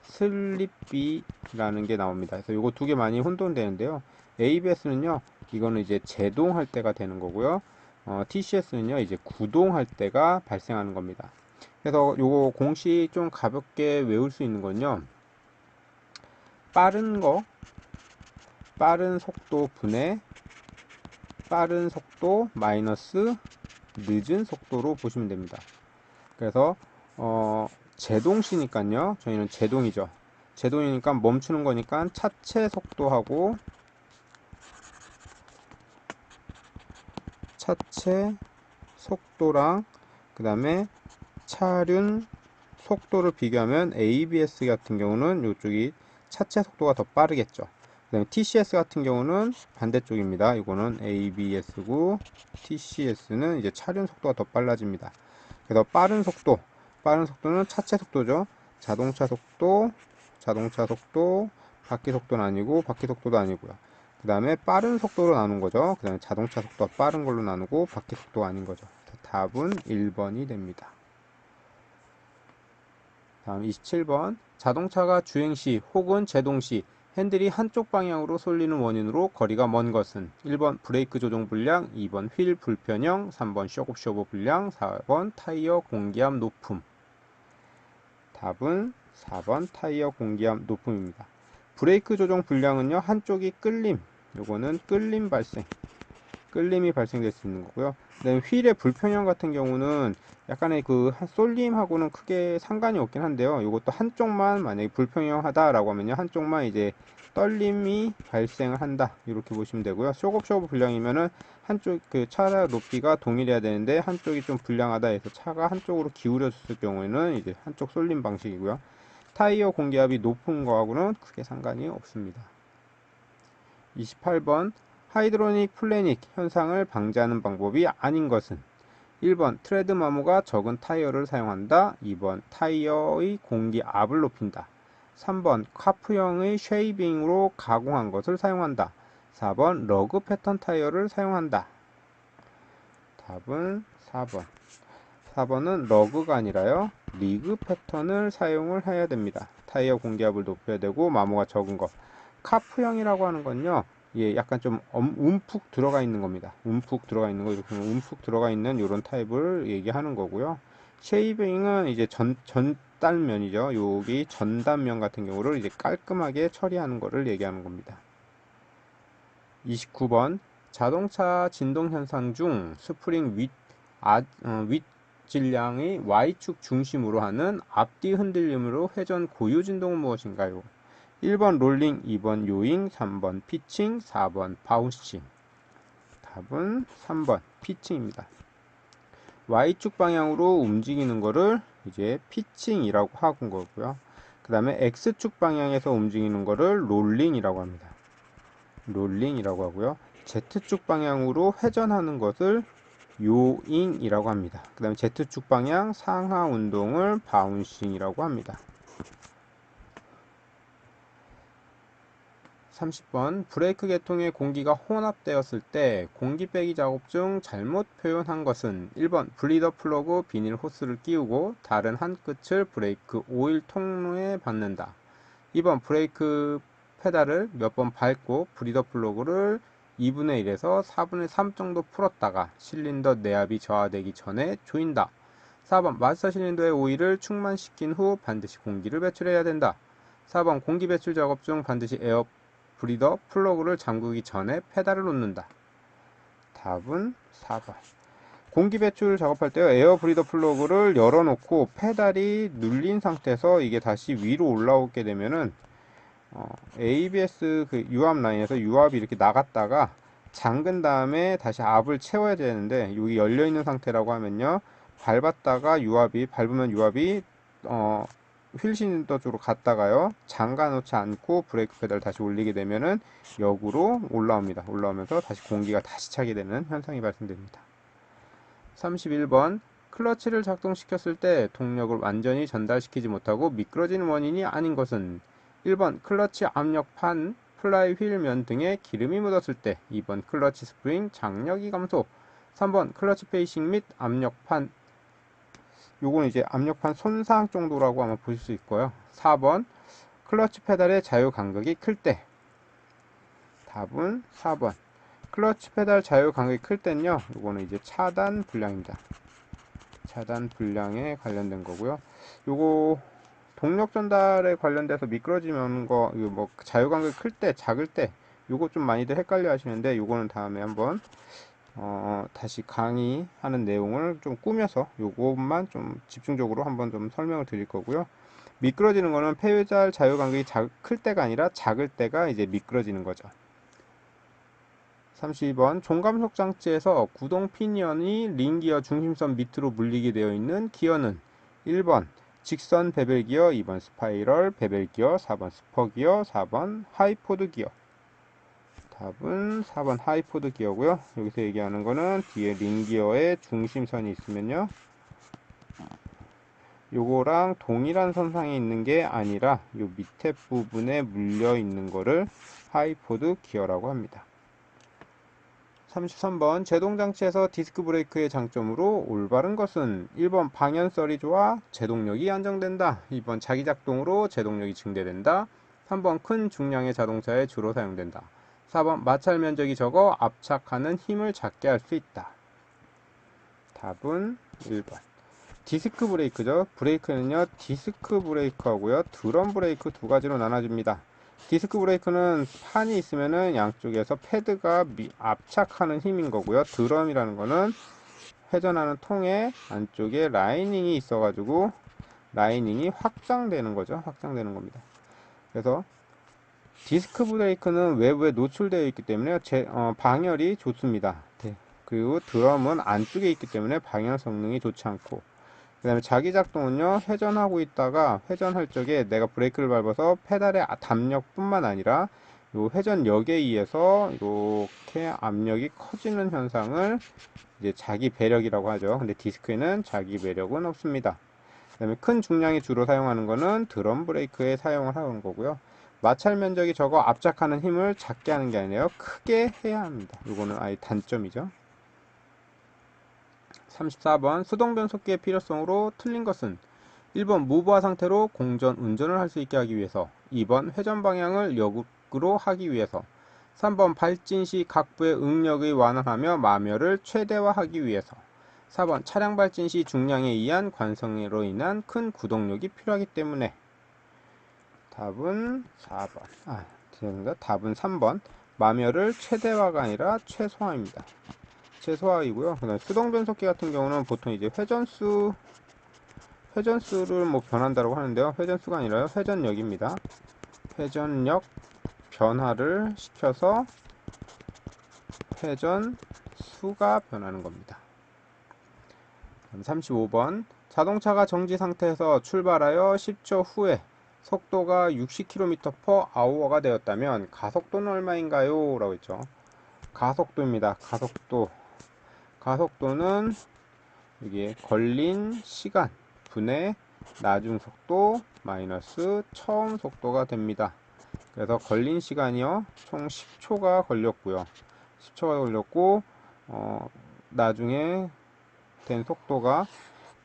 슬립비라는 게 나옵니다. 그래서 요거 두 개 많이 혼돈되는데요. ABS는요, 이거는 이제 제동할 때가 되는 거고요. TCS는요, 이제 구동할 때가 발생하는 겁니다. 그래서 요거 공식 좀 가볍게 외울 수 있는 건요, 빠른 속도 분의 빠른 속도 마이너스 늦은 속도로 보시면 됩니다. 그래서 제동시니까요, 저희는 제동이죠. 제동이니까 멈추는 거니까 차체 속도하고 차체 속도랑 그 다음에 차륜 속도를 비교하면 ABS 같은 경우는 이쪽이 차체 속도가 더 빠르겠죠. 그 다음에 TCS 같은 경우는 반대쪽입니다. 이거는 ABS고 TCS는 이제 차륜 속도가 더 빨라집니다. 그래서 빠른 속도는 차체 속도죠. 자동차 속도, 바퀴 속도는 아니고 바퀴 속도도 아니고요. 그 다음에 빠른 속도로 나눈 거죠. 그 다음에 자동차 속도가 빠른 걸로 나누고 바퀴 속도가 아닌 거죠. 답은 1번이 됩니다. 다음 27번. 자동차가 주행시 혹은 제동시 핸들이 한쪽 방향으로 쏠리는 원인으로 거리가 먼 것은 1번 브레이크 조종 불량, 2번 휠 불편형, 3번 쇼크 불량, 4번 타이어 공기압 높음. 답은 4번 타이어 공기압 높음입니다. 브레이크 조종 불량은요, 한쪽이 끌림, 요거는 끌림이 발생될 수 있는 거고요. 그다음에 휠의 불편형 같은 경우는 약간의 쏠림하고는 크게 상관이 없긴 한데요. 이것도 한쪽만 만약에 불편형하다라고 하면요, 한쪽만 이제 떨림이 발생을 한다, 이렇게 보시면 되고요. 쇼크 불량이면은 한쪽 차 높이가 동일해야 되는데 한쪽이 좀 불량하다 해서 차가 한쪽으로 기울어졌을 경우에는 이제 한쪽 쏠림 방식이고요. 타이어 공기압이 높은 거하고는 크게 상관이 없습니다. 28번. 하이드로닉 플래닉 현상을 방지하는 방법이 아닌 것은 1번 트레드 마모가 적은 타이어를 사용한다. 2번 타이어의 공기압을 높인다. 3번 카프형의 쉐이빙으로 가공한 것을 사용한다. 4번 러그 패턴 타이어를 사용한다. 답은 4번. 4번은 러그가 아니라요, 리그 패턴을 사용을 해야 됩니다. 타이어 공기압을 높여야 되고 마모가 적은 것. 카프형이라고 하는 건요, 예, 약간 좀 움푹 들어가 있는 겁니다. 움푹 들어가 있는 거, 이렇게 움푹 들어가 있는 이런 타입을 얘기하는 거고요. 쉐이빙은 이제 전단면이죠. 여기 전단면 같은 경우를 이제 깔끔하게 처리하는 거를 얘기하는 겁니다. 29번. 자동차 진동 현상 중 스프링 윗 질량의 Y축 중심으로 하는 앞뒤 흔들림으로 회전 고유 진동은 무엇인가요? 1번 롤링, 2번 요잉, 3번 피칭, 4번 바운싱. 답은 3번 피칭입니다. Y축 방향으로 움직이는 거를 이제 피칭이라고 하는 거고요. 그 다음에 X축 방향에서 움직이는 거를 롤링이라고 합니다. 롤링이라고 하고요. Z축 방향으로 회전하는 것을 요잉이라고 합니다. 그 다음에 Z축 방향 상하 운동을 바운싱이라고 합니다. 30번. 브레이크 계통의 공기가 혼합되었을 때 공기 빼기 작업 중 잘못 표현한 것은 1번 블리더 플러그 비닐 호스를 끼우고 다른 한 끝을 브레이크 오일 통로에 받는다. 2번 브레이크 페달을 몇 번 밟고 블리더 플러그를 2분의 1에서 4분의 3 정도 풀었다가 실린더 내압이 저하되기 전에 조인다. 4번 마스터 실린더의 오일을 충만시킨 후 반드시 공기를 배출해야 된다. 4번 공기 배출 작업 중 반드시 에어 브리더 플러그를 잠그기 전에 페달을 놓는다. 답은 4번. 공기 배출 작업할 때요, 에어 브리더 플러그를 열어놓고 페달이 눌린 상태에서 이게 다시 위로 올라오게 되면은 ABS 유압 라인에서 유압이 이렇게 나갔다가 잠근 다음에 다시 압을 채워야 되는데, 여기 열려 있는 상태라고 하면요, 밟으면 유압이 휠 실린더 쪽으로 갔다가요, 잠가 놓지 않고 브레이크 페달을 다시 올리게 되면은 역으로 올라옵니다. 올라오면서 다시 공기가 다시 차게 되는 현상이 발생됩니다. 31번, 클러치를 작동시켰을 때 동력을 완전히 전달시키지 못하고 미끄러지는 원인이 아닌 것은 1번 클러치 압력판, 플라이 휠면 등에 기름이 묻었을 때, 2번 클러치 스프링 장력이 감소, 3번 클러치 페이싱 및 압력판, 요거는 이제 압력판 손상 정도라고 아마 보실 수 있고요. 4번 클러치 페달의 자유 간격이 클 때, 답은 4번. 클러치 페달 자유 간격이 클 때는요, 요거는 이제 차단 불량입니다. 차단 불량에 관련된 거고요. 요거 동력 전달에 관련돼서 미끄러지면 거, 이거 뭐 자유 간격이 클 때, 작을 때, 요거 좀 많이들 헷갈려 하시는데, 요거는 다음에 한번 다시 강의하는 내용을 좀 꾸며서 요것만 좀 집중적으로 한번 좀 설명을 드릴 거고요. 미끄러지는 거는 페달 자유 간격이 클 때가 아니라 작을 때가 이제 미끄러지는 거죠. 32번 종감속 장치에서 구동 피니언이 링기어 중심선 밑으로 물리게 되어 있는 기어는 1번 직선 베벨 기어, 2번 스파이럴 베벨 기어, 4번 스퍼 기어, 4번 하이포드 기어. 답은 4번 하이포드 기어고요. 여기서 얘기하는 거는 뒤에 링기어에 중심선이 있으면요, 요거랑 동일한 선상에 있는 게 아니라 요 밑에 부분에 물려 있는 거를 하이포드 기어라고 합니다. 33번 제동장치에서 디스크 브레이크의 장점으로 올바른 것은 1번 방연설이 좋아 제동력이 안정된다, 2번 자기작동으로 제동력이 증대된다, 3번 큰 중량의 자동차에 주로 사용된다, 4번 마찰 면적이 적어 압착하는 힘을 작게 할 수 있다. 답은 1번 디스크 브레이크죠. 브레이크는요, 디스크 브레이크하고요, 드럼 브레이크 두 가지로 나눠집니다. 디스크 브레이크는 판이 있으면은 양쪽에서 패드가 압착하는 힘인 거고요. 드럼이라는 거는 회전하는 통에 안쪽에 라이닝이 있어가지고 라이닝이 확장되는 거죠. 확장되는 겁니다. 그래서 디스크 브레이크는 외부에 노출되어 있기 때문에 방열이 좋습니다. 그리고 드럼은 안쪽에 있기 때문에 방열 성능이 좋지 않고, 그 다음에 자기작동은요, 회전하고 있다가 회전할 적에 내가 브레이크를 밟아서 페달의 담력뿐만 아니라 요 회전력에 의해서 이렇게 압력이 커지는 현상을 이제 자기 배력이라고 하죠. 근데 디스크에는 자기 배력은 없습니다. 그 다음에 큰 중량이 주로 사용하는 거는 드럼 브레이크에 사용을 하는 거고요. 마찰 면적이 적어 압착하는 힘을 작게 하는 게 아니라 크게 해야 합니다. 이거는 아예 단점이죠. 34번 수동 변속기의 필요성으로 틀린 것은 1번 무부하 상태로 공전 운전을 할 수 있게 하기 위해서, 2번 회전 방향을 역으로 하기 위해서, 3번 발진 시 각부의 응력을 완화하며 마멸을 최대화하기 위해서, 4번 차량 발진 시 중량에 의한 관성으로 인한 큰 구동력이 필요하기 때문에. 답은 4번. 죄송합니다. 답은 3번. 마멸을 최대화가 아니라 최소화입니다. 최소화이고요. 그다음 수동 변속기 같은 경우는 보통 이제 회전수를 뭐 변한다고 하는데요. 회전수가 아니라요, 회전력입니다. 회전력 변화를 시켜서 회전수가 변하는 겁니다. 35번 자동차가 정지 상태에서 출발하여 10초 후에 속도가 60km/h가 되었다면 가속도는 얼마인가요? 라고 했죠. 가속도입니다. 가속도는 이게 걸린 시간 분의 나중 속도 마이너스 처음 속도가 됩니다. 그래서 걸린 시간이요, 총 10초가 걸렸고요. 10초가 걸렸고, 나중에 된 속도가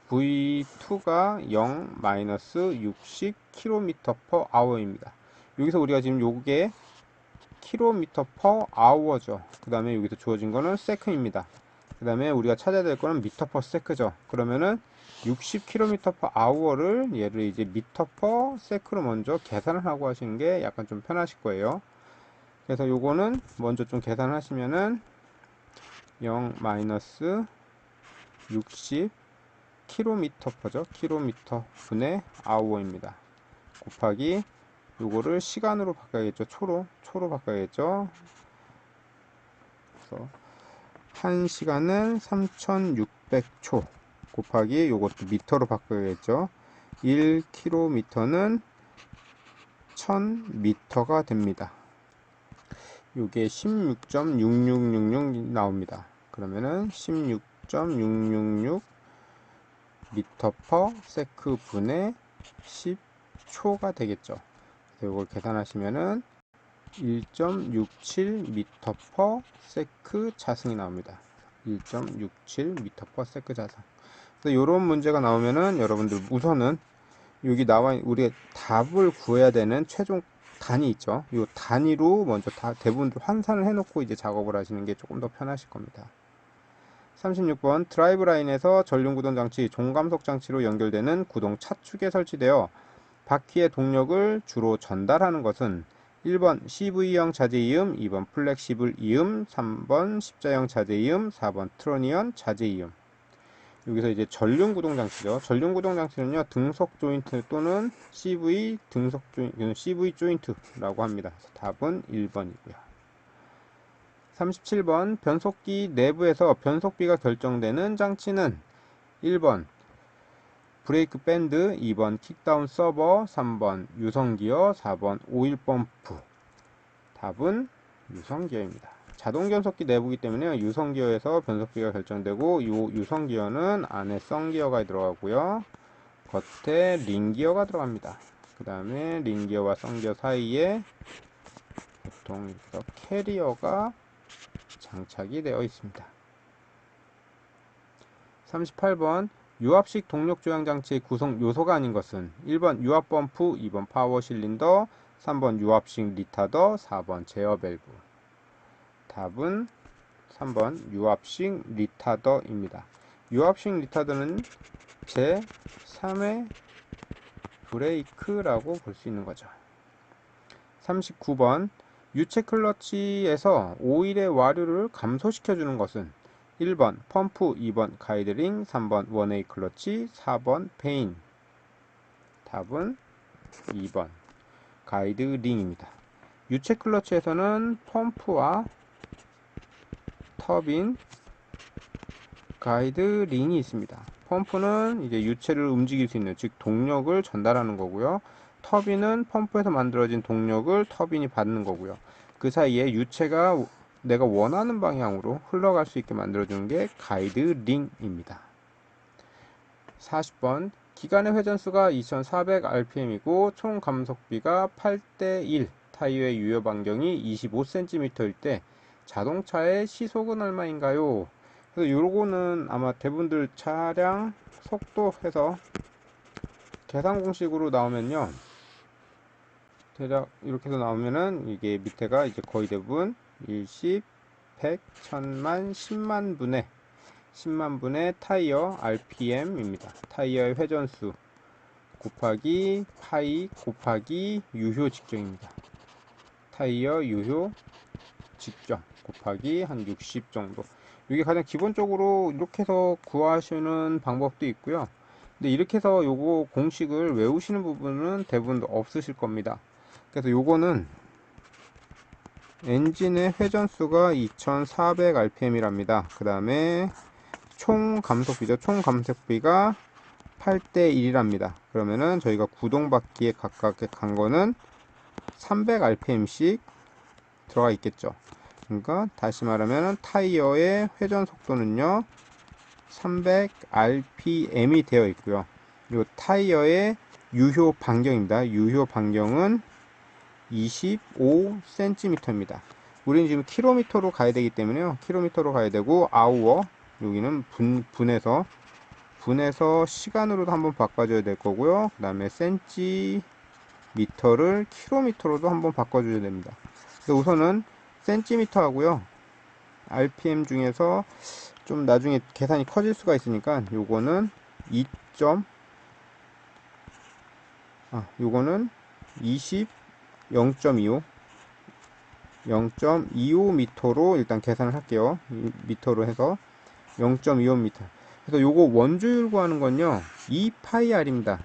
V2가 0 마이너스 60km/h입니다. 여기서 우리가 지금 요게 km/h죠. 그 다음에 여기서 주어진 거는 세컨입니다. 그 다음에 우리가 찾아야 될 거는 미터/세크죠. 그러면은 60km/h를 얘를 이제 미터/세크로 먼저 계산을 하고 하시는 게 약간 좀 편하실 거예요. 그래서 요거는 먼저 좀 계산을 하시면은 0 마이너스 60km/죠. km 분의 hour입니다. 곱하기 요거를 시간으로 바꿔야겠죠. 초로 바꿔야겠죠. 그래서 1시간은 3600초 곱하기 요것도 미터로 바꿔야겠죠. 1km는 1000m가 됩니다. 요게 16.6666 나옵니다. 그러면은 16.666 m/s 분의 10초가 되겠죠. 이걸 계산하시면은 1.67 m/s 자승이 나옵니다. 1.67 m/s 자승. 그래서 이런 문제가 나오면은 여러분들 우선은 여기 나와 우리가 답을 구해야 되는 최종 단위 있죠. 이 단위로 먼저 대부분 환산을 해놓고 이제 작업을 하시는 게 조금 더 편하실 겁니다. 36번 드라이브 라인에서 전륜 구동 장치, 종감속 장치로 연결되는 구동 차축에 설치되어 바퀴의 동력을 주로 전달하는 것은 1번 CV형 자재이음, 2번 플렉시블 이음, 3번 십자형 자재이음, 4번 트로니언 자재이음. 여기서 이제 전륜 구동 장치죠. 전륜 구동 장치는요, 등속 조인트 또는 CV 등속 조인트, CV 조인트라고 합니다. 답은 1번이고요. 37번 변속기 내부에서 변속비가 결정되는 장치는 1번 브레이크 밴드, 2번 킥다운 서버, 3번 유성기어, 4번 오일 펌프. 답은 유성기어입니다. 자동 변속기 내부이기 때문에 유성기어에서 변속비가 결정되고, 이 유성기어는 안에 썬기어가 들어가고요, 겉에 링기어가 들어갑니다. 그 다음에 링기어와 썬기어 사이에 보통 캐리어가 장착이 되어 있습니다. 38번 유압식 동력 조향 장치의 구성 요소가 아닌 것은 1번 유압 펌프, 2번 파워 실린더, 3번 유압식 리타더, 4번 제어 밸브. 답은 3번 유압식 리타더입니다. 유압식 리타더는 제3의 브레이크라고 볼 수 있는 거죠. 39번 유체 클러치에서 오일의 와류를 감소시켜 주는 것은 1번 펌프, 2번 가이드링, 3번 원웨이 클러치, 4번 베인. 답은 2번 가이드링입니다. 유체 클러치에서는 펌프와 터빈, 가이드링이 있습니다. 펌프는 이제 유체를 움직일 수 있는, 즉 동력을 전달하는 거고요. 터빈은 펌프에서 만들어진 동력을 터빈이 받는 거고요. 그 사이에 유체가 내가 원하는 방향으로 흘러갈 수 있게 만들어주는 게 가이드링입니다. 40번 기관의 회전수가 2400rpm이고 총 감속비가 8대1, 타이어의 유효 반경이 25cm일 때 자동차의 시속은 얼마인가요? 그래서 요거는 아마 대부분들 차량 속도 해서 계산 공식으로 나오면요, 대략 이렇게 해서 나오면은 이게 밑에가 이제 거의 대부분 10, 100, 1000만, 10만 분의 타이어 RPM입니다. 타이어의 회전수 곱하기 파이 곱하기 유효 직정입니다. 타이어 유효 직정 곱하기 한 60 정도. 이게 가장 기본적으로 이렇게 해서 구하시는 방법도 있고요. 근데 이렇게 해서 요거 공식을 외우시는 부분은 대부분 없으실 겁니다. 그래서 요거는 엔진의 회전수가 2400rpm이랍니다. 그 다음에 총 감속비죠. 총 감속비가 8대1이랍니다. 그러면은 저희가 구동바퀴에 가깝게 간 거는 300rpm씩 들어가 있겠죠. 그러니까 다시 말하면 타이어의 회전 속도는요 300rpm이 되어 있고요. 이 타이어의 유효 반경입니다. 유효 반경은 25cm입니다. 우리는 지금 킬로미터로 가야 되기 때문에요. 킬로미터로 가야 되고, 아우어, 여기는 분해서 시간으로도 한번 바꿔줘야 될 거고요. 그 다음에 센티미터를 킬로미터로도 한번 바꿔줘야 됩니다. 그래서 우선은 센티미터 하고요. RPM 중에서 좀 나중에 계산이 커질 수가 있으니까 요거는 요거는 0.25m로 일단 계산을 할게요. 미터로 해서 0.25m. 그래서 요거 원주율 구하는 건요 2파이r입니다.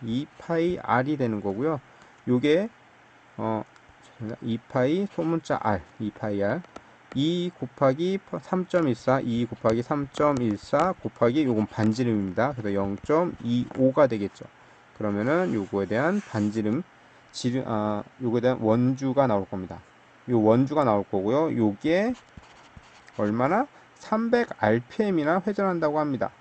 2파이r이 되는 거고요. 요게 2파이 소문자 r, 2파이r 2 곱하기 3.14, 2 곱하기 3.14 곱하기 요건 반지름입니다. 그래서 0.25가 되겠죠. 그러면은 요거에 대한 요거에 대한 원주가 나올 겁니다. 요 원주가 나올 거고요. 요게 얼마나 300rpm이나 회전한다고 합니다.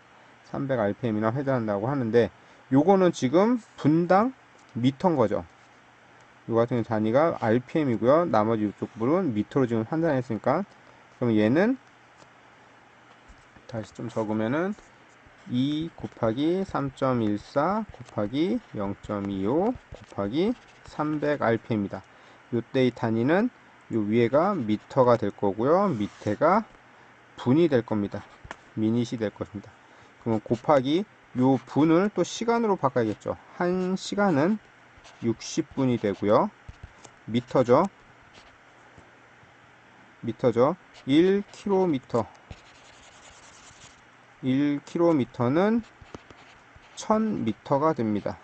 300rpm이나 회전한다고 하는데 요거는 지금 분당 미터인 거죠. 요 같은 경우 단위가 rpm이고요. 나머지 이쪽 부분 미터로 지금 환산했으니까 그럼 얘는 다시 좀 적으면은 2 곱하기 3.14 곱하기 0.25 곱하기 300rpm입니다. 요때 이 단위는 요 위에가 미터가 될 거고요. 밑에가 분이 될 겁니다. 미닛이 될 것입니다. 그러면 곱하기 요 분을 또 시간으로 바꿔야겠죠. 1시간은 60분이 되고요. 미터죠. 1km. 1km는 1000m가 됩니다.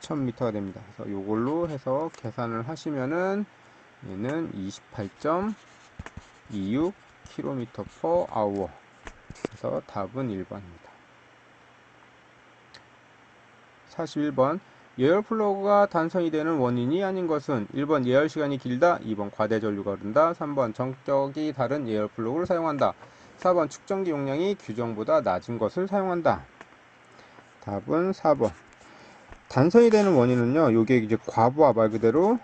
1000m가 됩니다. 그래서 요걸로 해서 계산을 하시면은 얘는 28.26km/h. 그래서 답은 1번입니다. 41번 예열 플러그가 단선이 되는 원인이 아닌 것은 1번 예열 시간이 길다, 2번 과대 전류가 흐른다, 3번 정격이 다른 예열 플러그를 사용한다, 4번 축전기 용량이 규정보다 낮은 것을 사용한다. 답은 4번. 단선이 되는 원인은요, 요게 이제 과부하, 말 그대로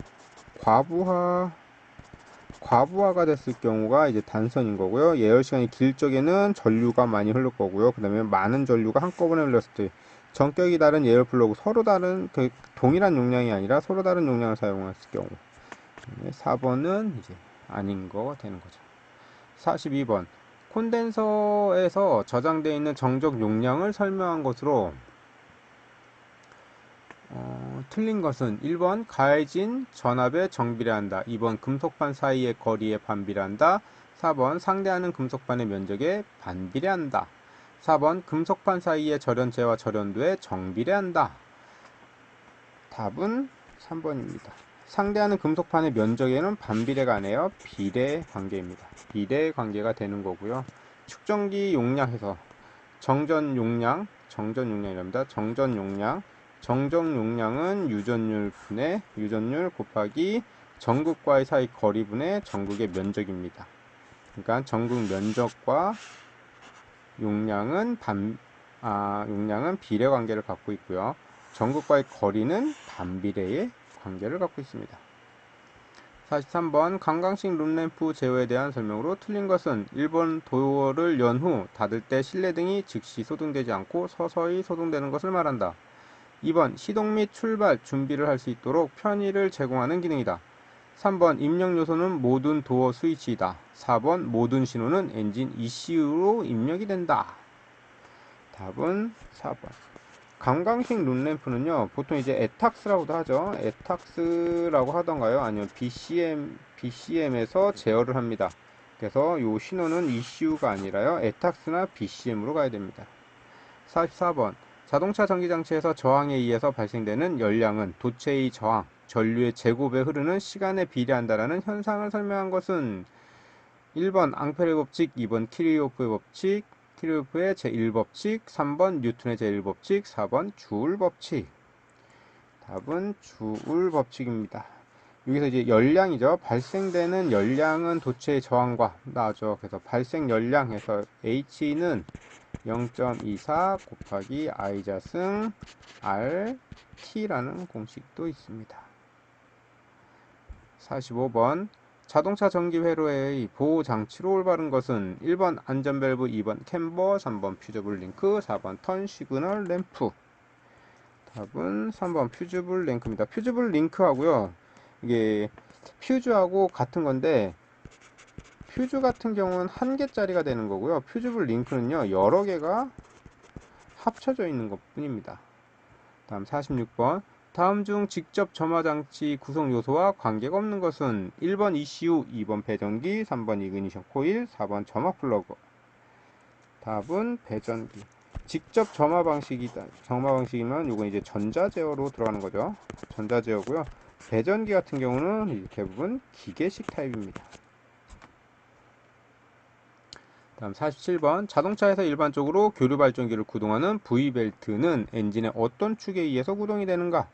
과부하가 됐을 경우가 이제 단선인 거고요. 예열 시간이 길 적에는 전류가 많이 흐를 거고요. 그 다음에 많은 전류가 한꺼번에 흘렀을 때 정격이 다른 예열 플러그, 서로 다른 동일한 용량이 아니라 서로 다른 용량을 사용했을 경우. 4번은 이제 아닌 거 되는 거죠. 42번 콘덴서에서 저장되어 있는 정적 용량을 설명한 것으로 틀린 것은 1번 가해진 전압에 정비례한다, 2번 금속판 사이의 거리에 반비례한다, 4번 상대하는 금속판의 면적에 반비례한다, 4번 금속판 사이의 절연체와 절연도에 정비례한다. 답은 3번입니다. 상대하는 금속판의 면적에는 반비례가 아니에요. 비례 관계입니다. 비례 관계가 되는 거고요. 축전기 용량에서 정전 용량이랍니다. 정전 용량은 유전율 곱하기 전극과의 사이 거리분의 전극의 면적입니다. 그러니까 전극 면적과 용량은 비례 관계를 갖고 있고요. 전극과의 거리는 반비례의 관계를 갖고 있습니다. 43번 강강식 룸램프 제어에 대한 설명으로 틀린 것은 1번 도어를 연 후 닫을 때 실내등이 즉시 소등되지 않고 서서히 소등되는 것을 말한다. 2번 시동 및 출발 준비를 할 수 있도록 편의를 제공하는 기능이다. 3번 입력 요소는 모든 도어 스위치이다. 4번 모든 신호는 엔진 ECU로 입력이 된다. 답은 4번. 강강식 룸램프는요, 보통 이제 에탁스라고도 하죠. 에탁스라고 하던가요? 아니면 BCM에서 제어를 합니다. 그래서 요 신호는 ECU가 아니라요, 에탁스나 BCM으로 가야 됩니다. 44번. 자동차 전기장치에서 저항에 의해서 발생되는 열량은 도체의 저항, 전류의 제곱에 흐르는 시간에 비례한다라는 현상을 설명한 것은 1번 앙페르의 법칙, 2번 키르호프의 법칙, 키르호프의 제1법칙, 3번 뉴턴의 제1법칙, 4번 주울 법칙. 답은 주울 법칙입니다. 여기서 이제 열량이죠. 발생되는 열량은 도체의 저항과 나죠. 그래서 발생 열량에서 H는 0.24 곱하기 I자승 RT라는 공식도 있습니다. 45번 자동차 전기 회로의 보호 장치로 올바른 것은 1번 안전밸브, 2번 캠버, 3번 퓨저블 링크, 4번 턴 시그널 램프. 답은 3번 퓨저블 링크입니다. 퓨저블 링크하고요, 이게 퓨즈하고 같은 건데 퓨즈 같은 경우는 한 개짜리가 되는 거고요, 퓨저블 링크는요 여러 개가 합쳐져 있는 것 뿐입니다. 다음 46번 다음 중 직접 점화장치 구성 요소와 관계가 없는 것은 1번 ECU, 2번 배전기, 3번 이그니션 코일, 4번 점화 플러그. 답은 배전기. 직접 점화 방식이면 이건 이제 전자 제어로 들어가는 거죠. 전자 제어고요. 배전기 같은 경우는 대부분 기계식 타입입니다. 다음 47번 자동차에서 일반적으로 교류 발전기를 구동하는 V벨트는 엔진의 어떤 축에 의해서 구동이 되는가?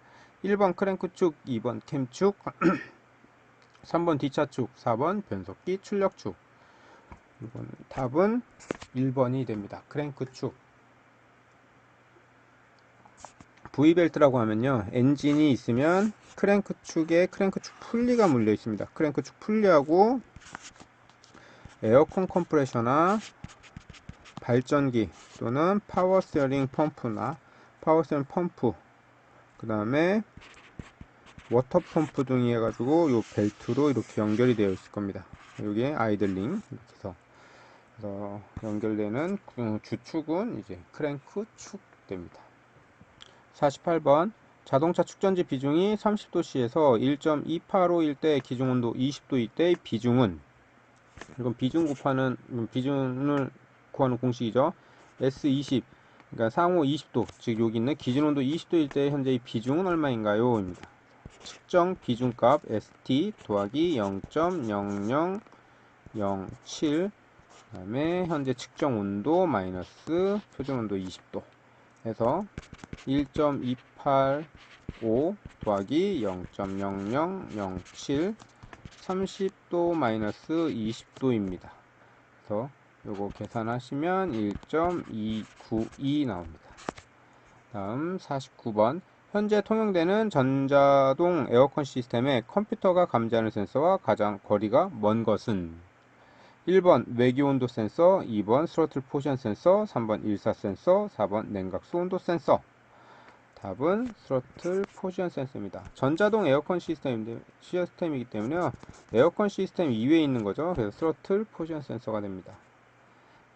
1번 크랭크 축, 2번 캠 축, 3번 뒷차 축, 4번 변속기 출력 축. 이번 답은 1번이 됩니다. 크랭크 축. V벨트라고 하면요, 엔진이 있으면 크랭크 축에 크랭크 축 풀리가 물려 있습니다. 크랭크 축 풀리하고 에어컨 컴프레셔나 발전기 또는 파워 스티어링 펌프나 파워 스티어링 펌프, 그 다음에 워터 펌프 등이 해가지고 요 벨트로 이렇게 연결이 되어 있을 겁니다. 여기에 아이들링 이렇게 해서 연결되는 주축은 이제 크랭크 축 됩니다. 48번 자동차 축전지 비중이 30도씨에서 1.285일 때 기준온도 20도일 때의 비중은, 이건 비중을 구하는 공식이죠. S20, 그러니까 상호 20도, 즉 여기 있는 기준온도 20도일 때 현재의 비중은 얼마인가요? 입니다. 측정 비중값 ST 더하기 0.0007, 그 다음에 현재 측정 온도 마이너스 표준 온도 20도 해서 1.285 더하기 0.0007, 30도 마이너스 20도입니다. 그래서 요거 계산하시면 1.292 나옵니다. 다음 49번 현재 통용되는 전자동 에어컨 시스템에 컴퓨터가 감지하는 센서와 가장 거리가 먼 것은 1번 외기온도 센서, 2번 스로틀 포지션 센서, 3번 일사 센서, 4번 냉각수 온도 센서. 답은 스로틀 포지션 센서입니다. 전자동 에어컨 시스템이기 때문에 에어컨 시스템 이외에 있는 거죠. 그래서 스로틀 포지션 센서가 됩니다.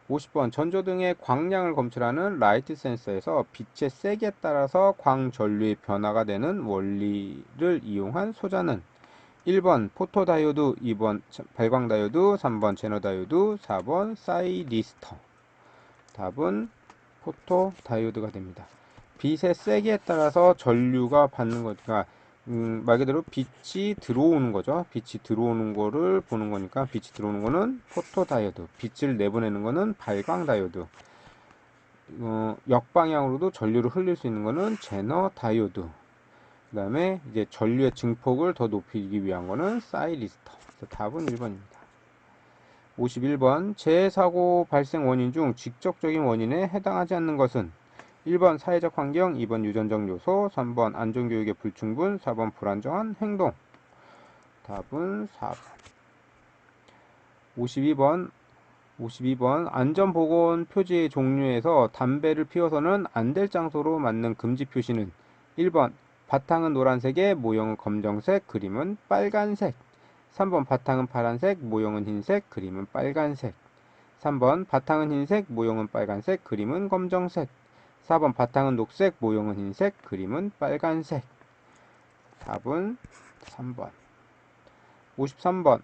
50번 전조등의 광량을 검출하는 라이트 센서에서 빛의 세기에 따라서 광 전류의 변화가 되는 원리를 이용한 소자는 1번 포토다이오드, 2번 발광다이오드, 3번 제너다이오드, 4번 사이리스터. 답은 포토다이오드가 됩니다. 빛의 세기에 따라서 전류가 받는 거니까 말 그대로 빛이 들어오는 거죠. 빛이 들어오는 거를 보는 거니까 빛이 들어오는 거는 포토다이오드, 빛을 내보내는 거는 발광다이오드, 역방향으로도 전류를 흘릴 수 있는 거는 제너다이오드, 그 다음에 이제 전류의 증폭을 더 높이기 위한 거는 사이리스터. 그래서 답은 1번입니다. 51번 재해사고 발생 원인 중 직접적인 원인에 해당하지 않는 것은 1번 사회적 환경, 2번 유전적 요소, 3번 안전교육의 불충분, 4번 불안정한 행동. 답은 4번. 52번 안전보건 표지의 종류에서 담배를 피워서는 안 될 장소로 맞는 금지 표시는 1번 바탕은 노란색에 모형은 검정색, 그림은 빨간색. 3번 바탕은 파란색, 모형은 흰색, 그림은 빨간색. 3번 바탕은 흰색, 모형은 빨간색, 그림은 검정색. 4번 바탕은 녹색, 모형은 흰색, 그림은 빨간색. 답은 3번. 53번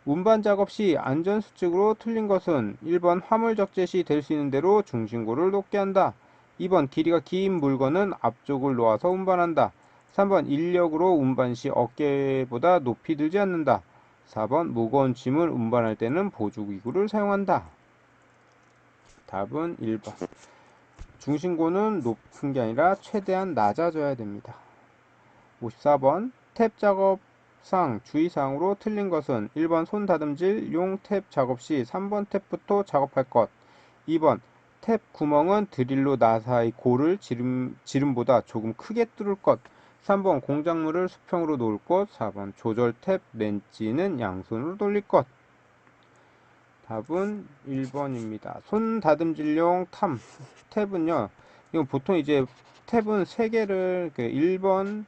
운반 작업 시 안전수칙으로 틀린 것은 1번 화물 적재 시 될 수 있는 대로 중심고를 높게 한다. 2번 길이가 긴 물건은 앞쪽을 놓아서 운반한다. 3번 인력으로 운반 시 어깨보다 높이 들지 않는다. 4번 무거운 짐을 운반할 때는 보조기구를 사용한다. 답은 1번. 중심고는 높은 게 아니라 최대한 낮아져야 됩니다. 54번 탭 작업상 주의사항으로 틀린 것은 1번 손 다듬질용 탭 작업 시 3번 탭부터 작업할 것. 2번 탭 구멍은 드릴로 나사의 고를 지름보다 조금 크게 뚫을 것. 3번 공작물을 수평으로 놓을 것. 4번 조절 탭 렌치는 양손으로 돌릴 것. 답은 1번입니다. 손 다듬질용 탭은요, 이건 보통 이제 탭은 3개를 1번,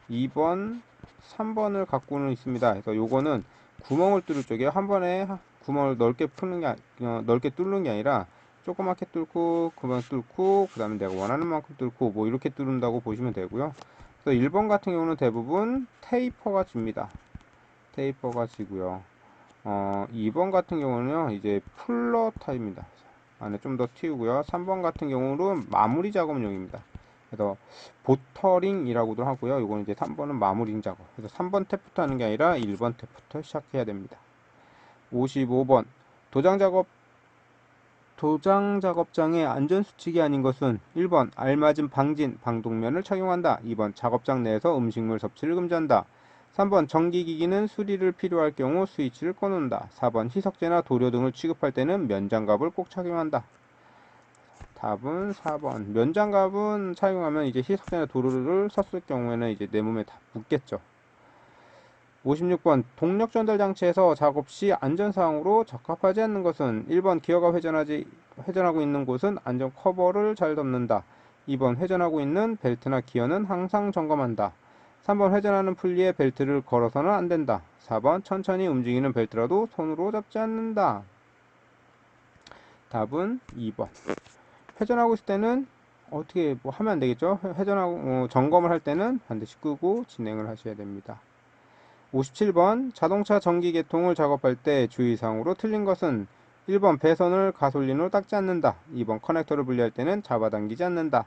2번, 3번을 갖고는 있습니다. 그래서 요거는 구멍을 뚫을 쪽에 한 번에 구멍을 넓게 넓게 뚫는 게 아니라 조그맣게 뚫고, 구멍 뚫고, 그 다음에 내가 원하는 만큼 뚫고, 뭐 이렇게 뚫는다고 보시면 되고요. 그래서 1번 같은 경우는 대부분 테이퍼가 집니다. 테이퍼가 지고요. 2번 같은 경우는요, 이제 풀러 타입입니다. 안에 좀 더 틔우고요. 3번 같은 경우는 마무리 작업용입니다. 그래서 보터링이라고도 하고요. 이거는 이제 3번은 마무리 작업. 그래서 3번 탭부터 하는 게 아니라 1번 탭부터 시작해야 됩니다. 55번 도장 작업 도장 작업장의 안전수칙이 아닌 것은 1번 알맞은 방진, 방독면을 착용한다. 2번 작업장 내에서 음식물 섭취를 금지한다. 3번 전기기기는 수리를 필요할 경우 스위치를 꺼놓는다. 4번 희석제나 도료 등을 취급할 때는 면장갑을 꼭 착용한다. 답은 4번. 면장갑은 착용하면 이제 희석제나 도료를 썼을 경우에는 이제 내 몸에 다 묻겠죠. 56번 동력 전달 장치에서 작업 시 안전사항으로 적합하지 않는 것은 1번 기어가 회전하고 있는 곳은 안전 커버를 잘 덮는다. 2번 회전하고 있는 벨트나 기어는 항상 점검한다. 3번 회전하는 풀리에 벨트를 걸어서는 안 된다. 4번 천천히 움직이는 벨트라도 손으로 잡지 않는다. 답은 2번. 회전하고 있을 때는 어떻게 뭐 하면 안 되겠죠? 회전하고 점검을 할 때는 반드시 끄고 진행을 하셔야 됩니다. 57번 자동차 전기 계통을 작업할 때 주의사항으로 틀린 것은 1번 배선을 가솔린으로 닦지 않는다. 2번 커넥터를 분리할 때는 잡아당기지 않는다.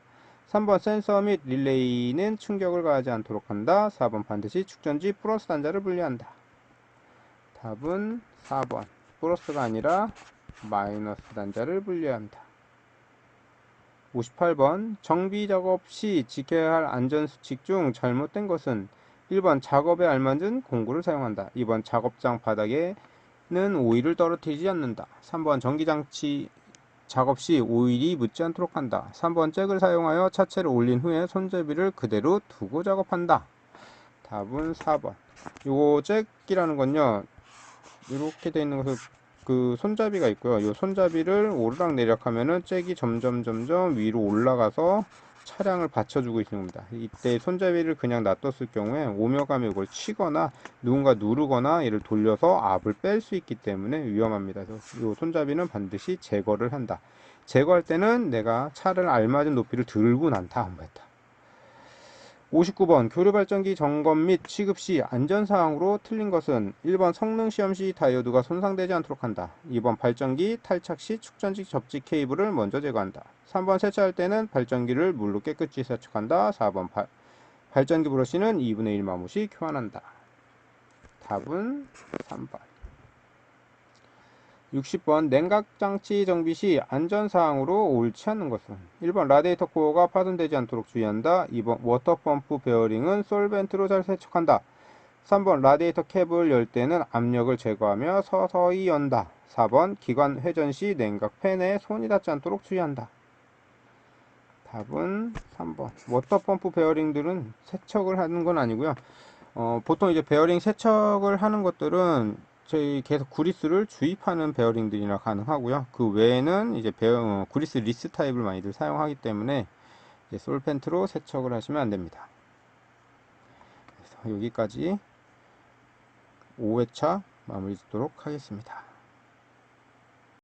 3번 센서 및 릴레이는 충격을 가하지 않도록 한다. 4번 반드시 축전지 플러스 단자를 분리한다. 답은 4번. 플러스가 아니라 마이너스 단자를 분리한다. 58번 정비 작업 시 지켜야 할 안전수칙 중 잘못된 것은 1번 작업에 알맞은 공구를 사용한다. 2번 작업장 바닥에는 오일을 떨어뜨리지 않는다. 3번 전기장치 작업 시 오일이 묻지 않도록 한다. 3번 잭을 사용하여 차체를 올린 후에 손잡이를 그대로 두고 작업한다. 답은 4번. 요거 잭이라는 건요, 이렇게 되어 있는 것을 그 손잡이가 있고요. 이 손잡이를 오르락 내리락 하면은 잭이 점점 위로 올라가서 차량을 받쳐주고 있는 겁니다. 이때 손잡이를 그냥 놔뒀을 경우에 오며 가며 이걸 치거나 누군가 누르거나 얘를 돌려서 압을 뺄 수 있기 때문에 위험합니다. 그래서 이 손잡이는 반드시 제거를 한다. 제거할 때는 내가 차를 알맞은 높이를 들고 난 다음부터. 59번 교류발전기 점검 및 취급 시 안전사항으로 틀린 것은 1번 성능시험 시 다이오드가 손상되지 않도록 한다. 2번 발전기 탈착 시 축전지 접지 케이블을 먼저 제거한다. 3번 세차할 때는 발전기를 물로 깨끗이 세척한다. 4번 발전기 브러쉬는 2분의 1 마무시 교환한다. 답은 3번. 60번 냉각장치 정비 시 안전사항으로 옳지 않는 것은 1번 라디에이터 코어가 파손되지 않도록 주의한다. 2번 워터펌프 베어링은 솔벤트로 잘 세척한다. 3번 라디에이터 캡을 열 때는 압력을 제거하며 서서히 연다. 4번 기관 회전 시 냉각 팬에 손이 닿지 않도록 주의한다. 답은 3번. 워터펌프 베어링들은 세척을 하는 건 아니고요. 보통 이제 베어링 세척을 하는 것들은 저희 계속 구리스를 주입하는 베어링들이나 가능하고요. 그 외에는 이제 구리스 리스 타입을 많이들 사용하기 때문에 이제 솔펜트로 세척을 하시면 안 됩니다. 그래서 여기까지 5회차 마무리 짓도록 하겠습니다.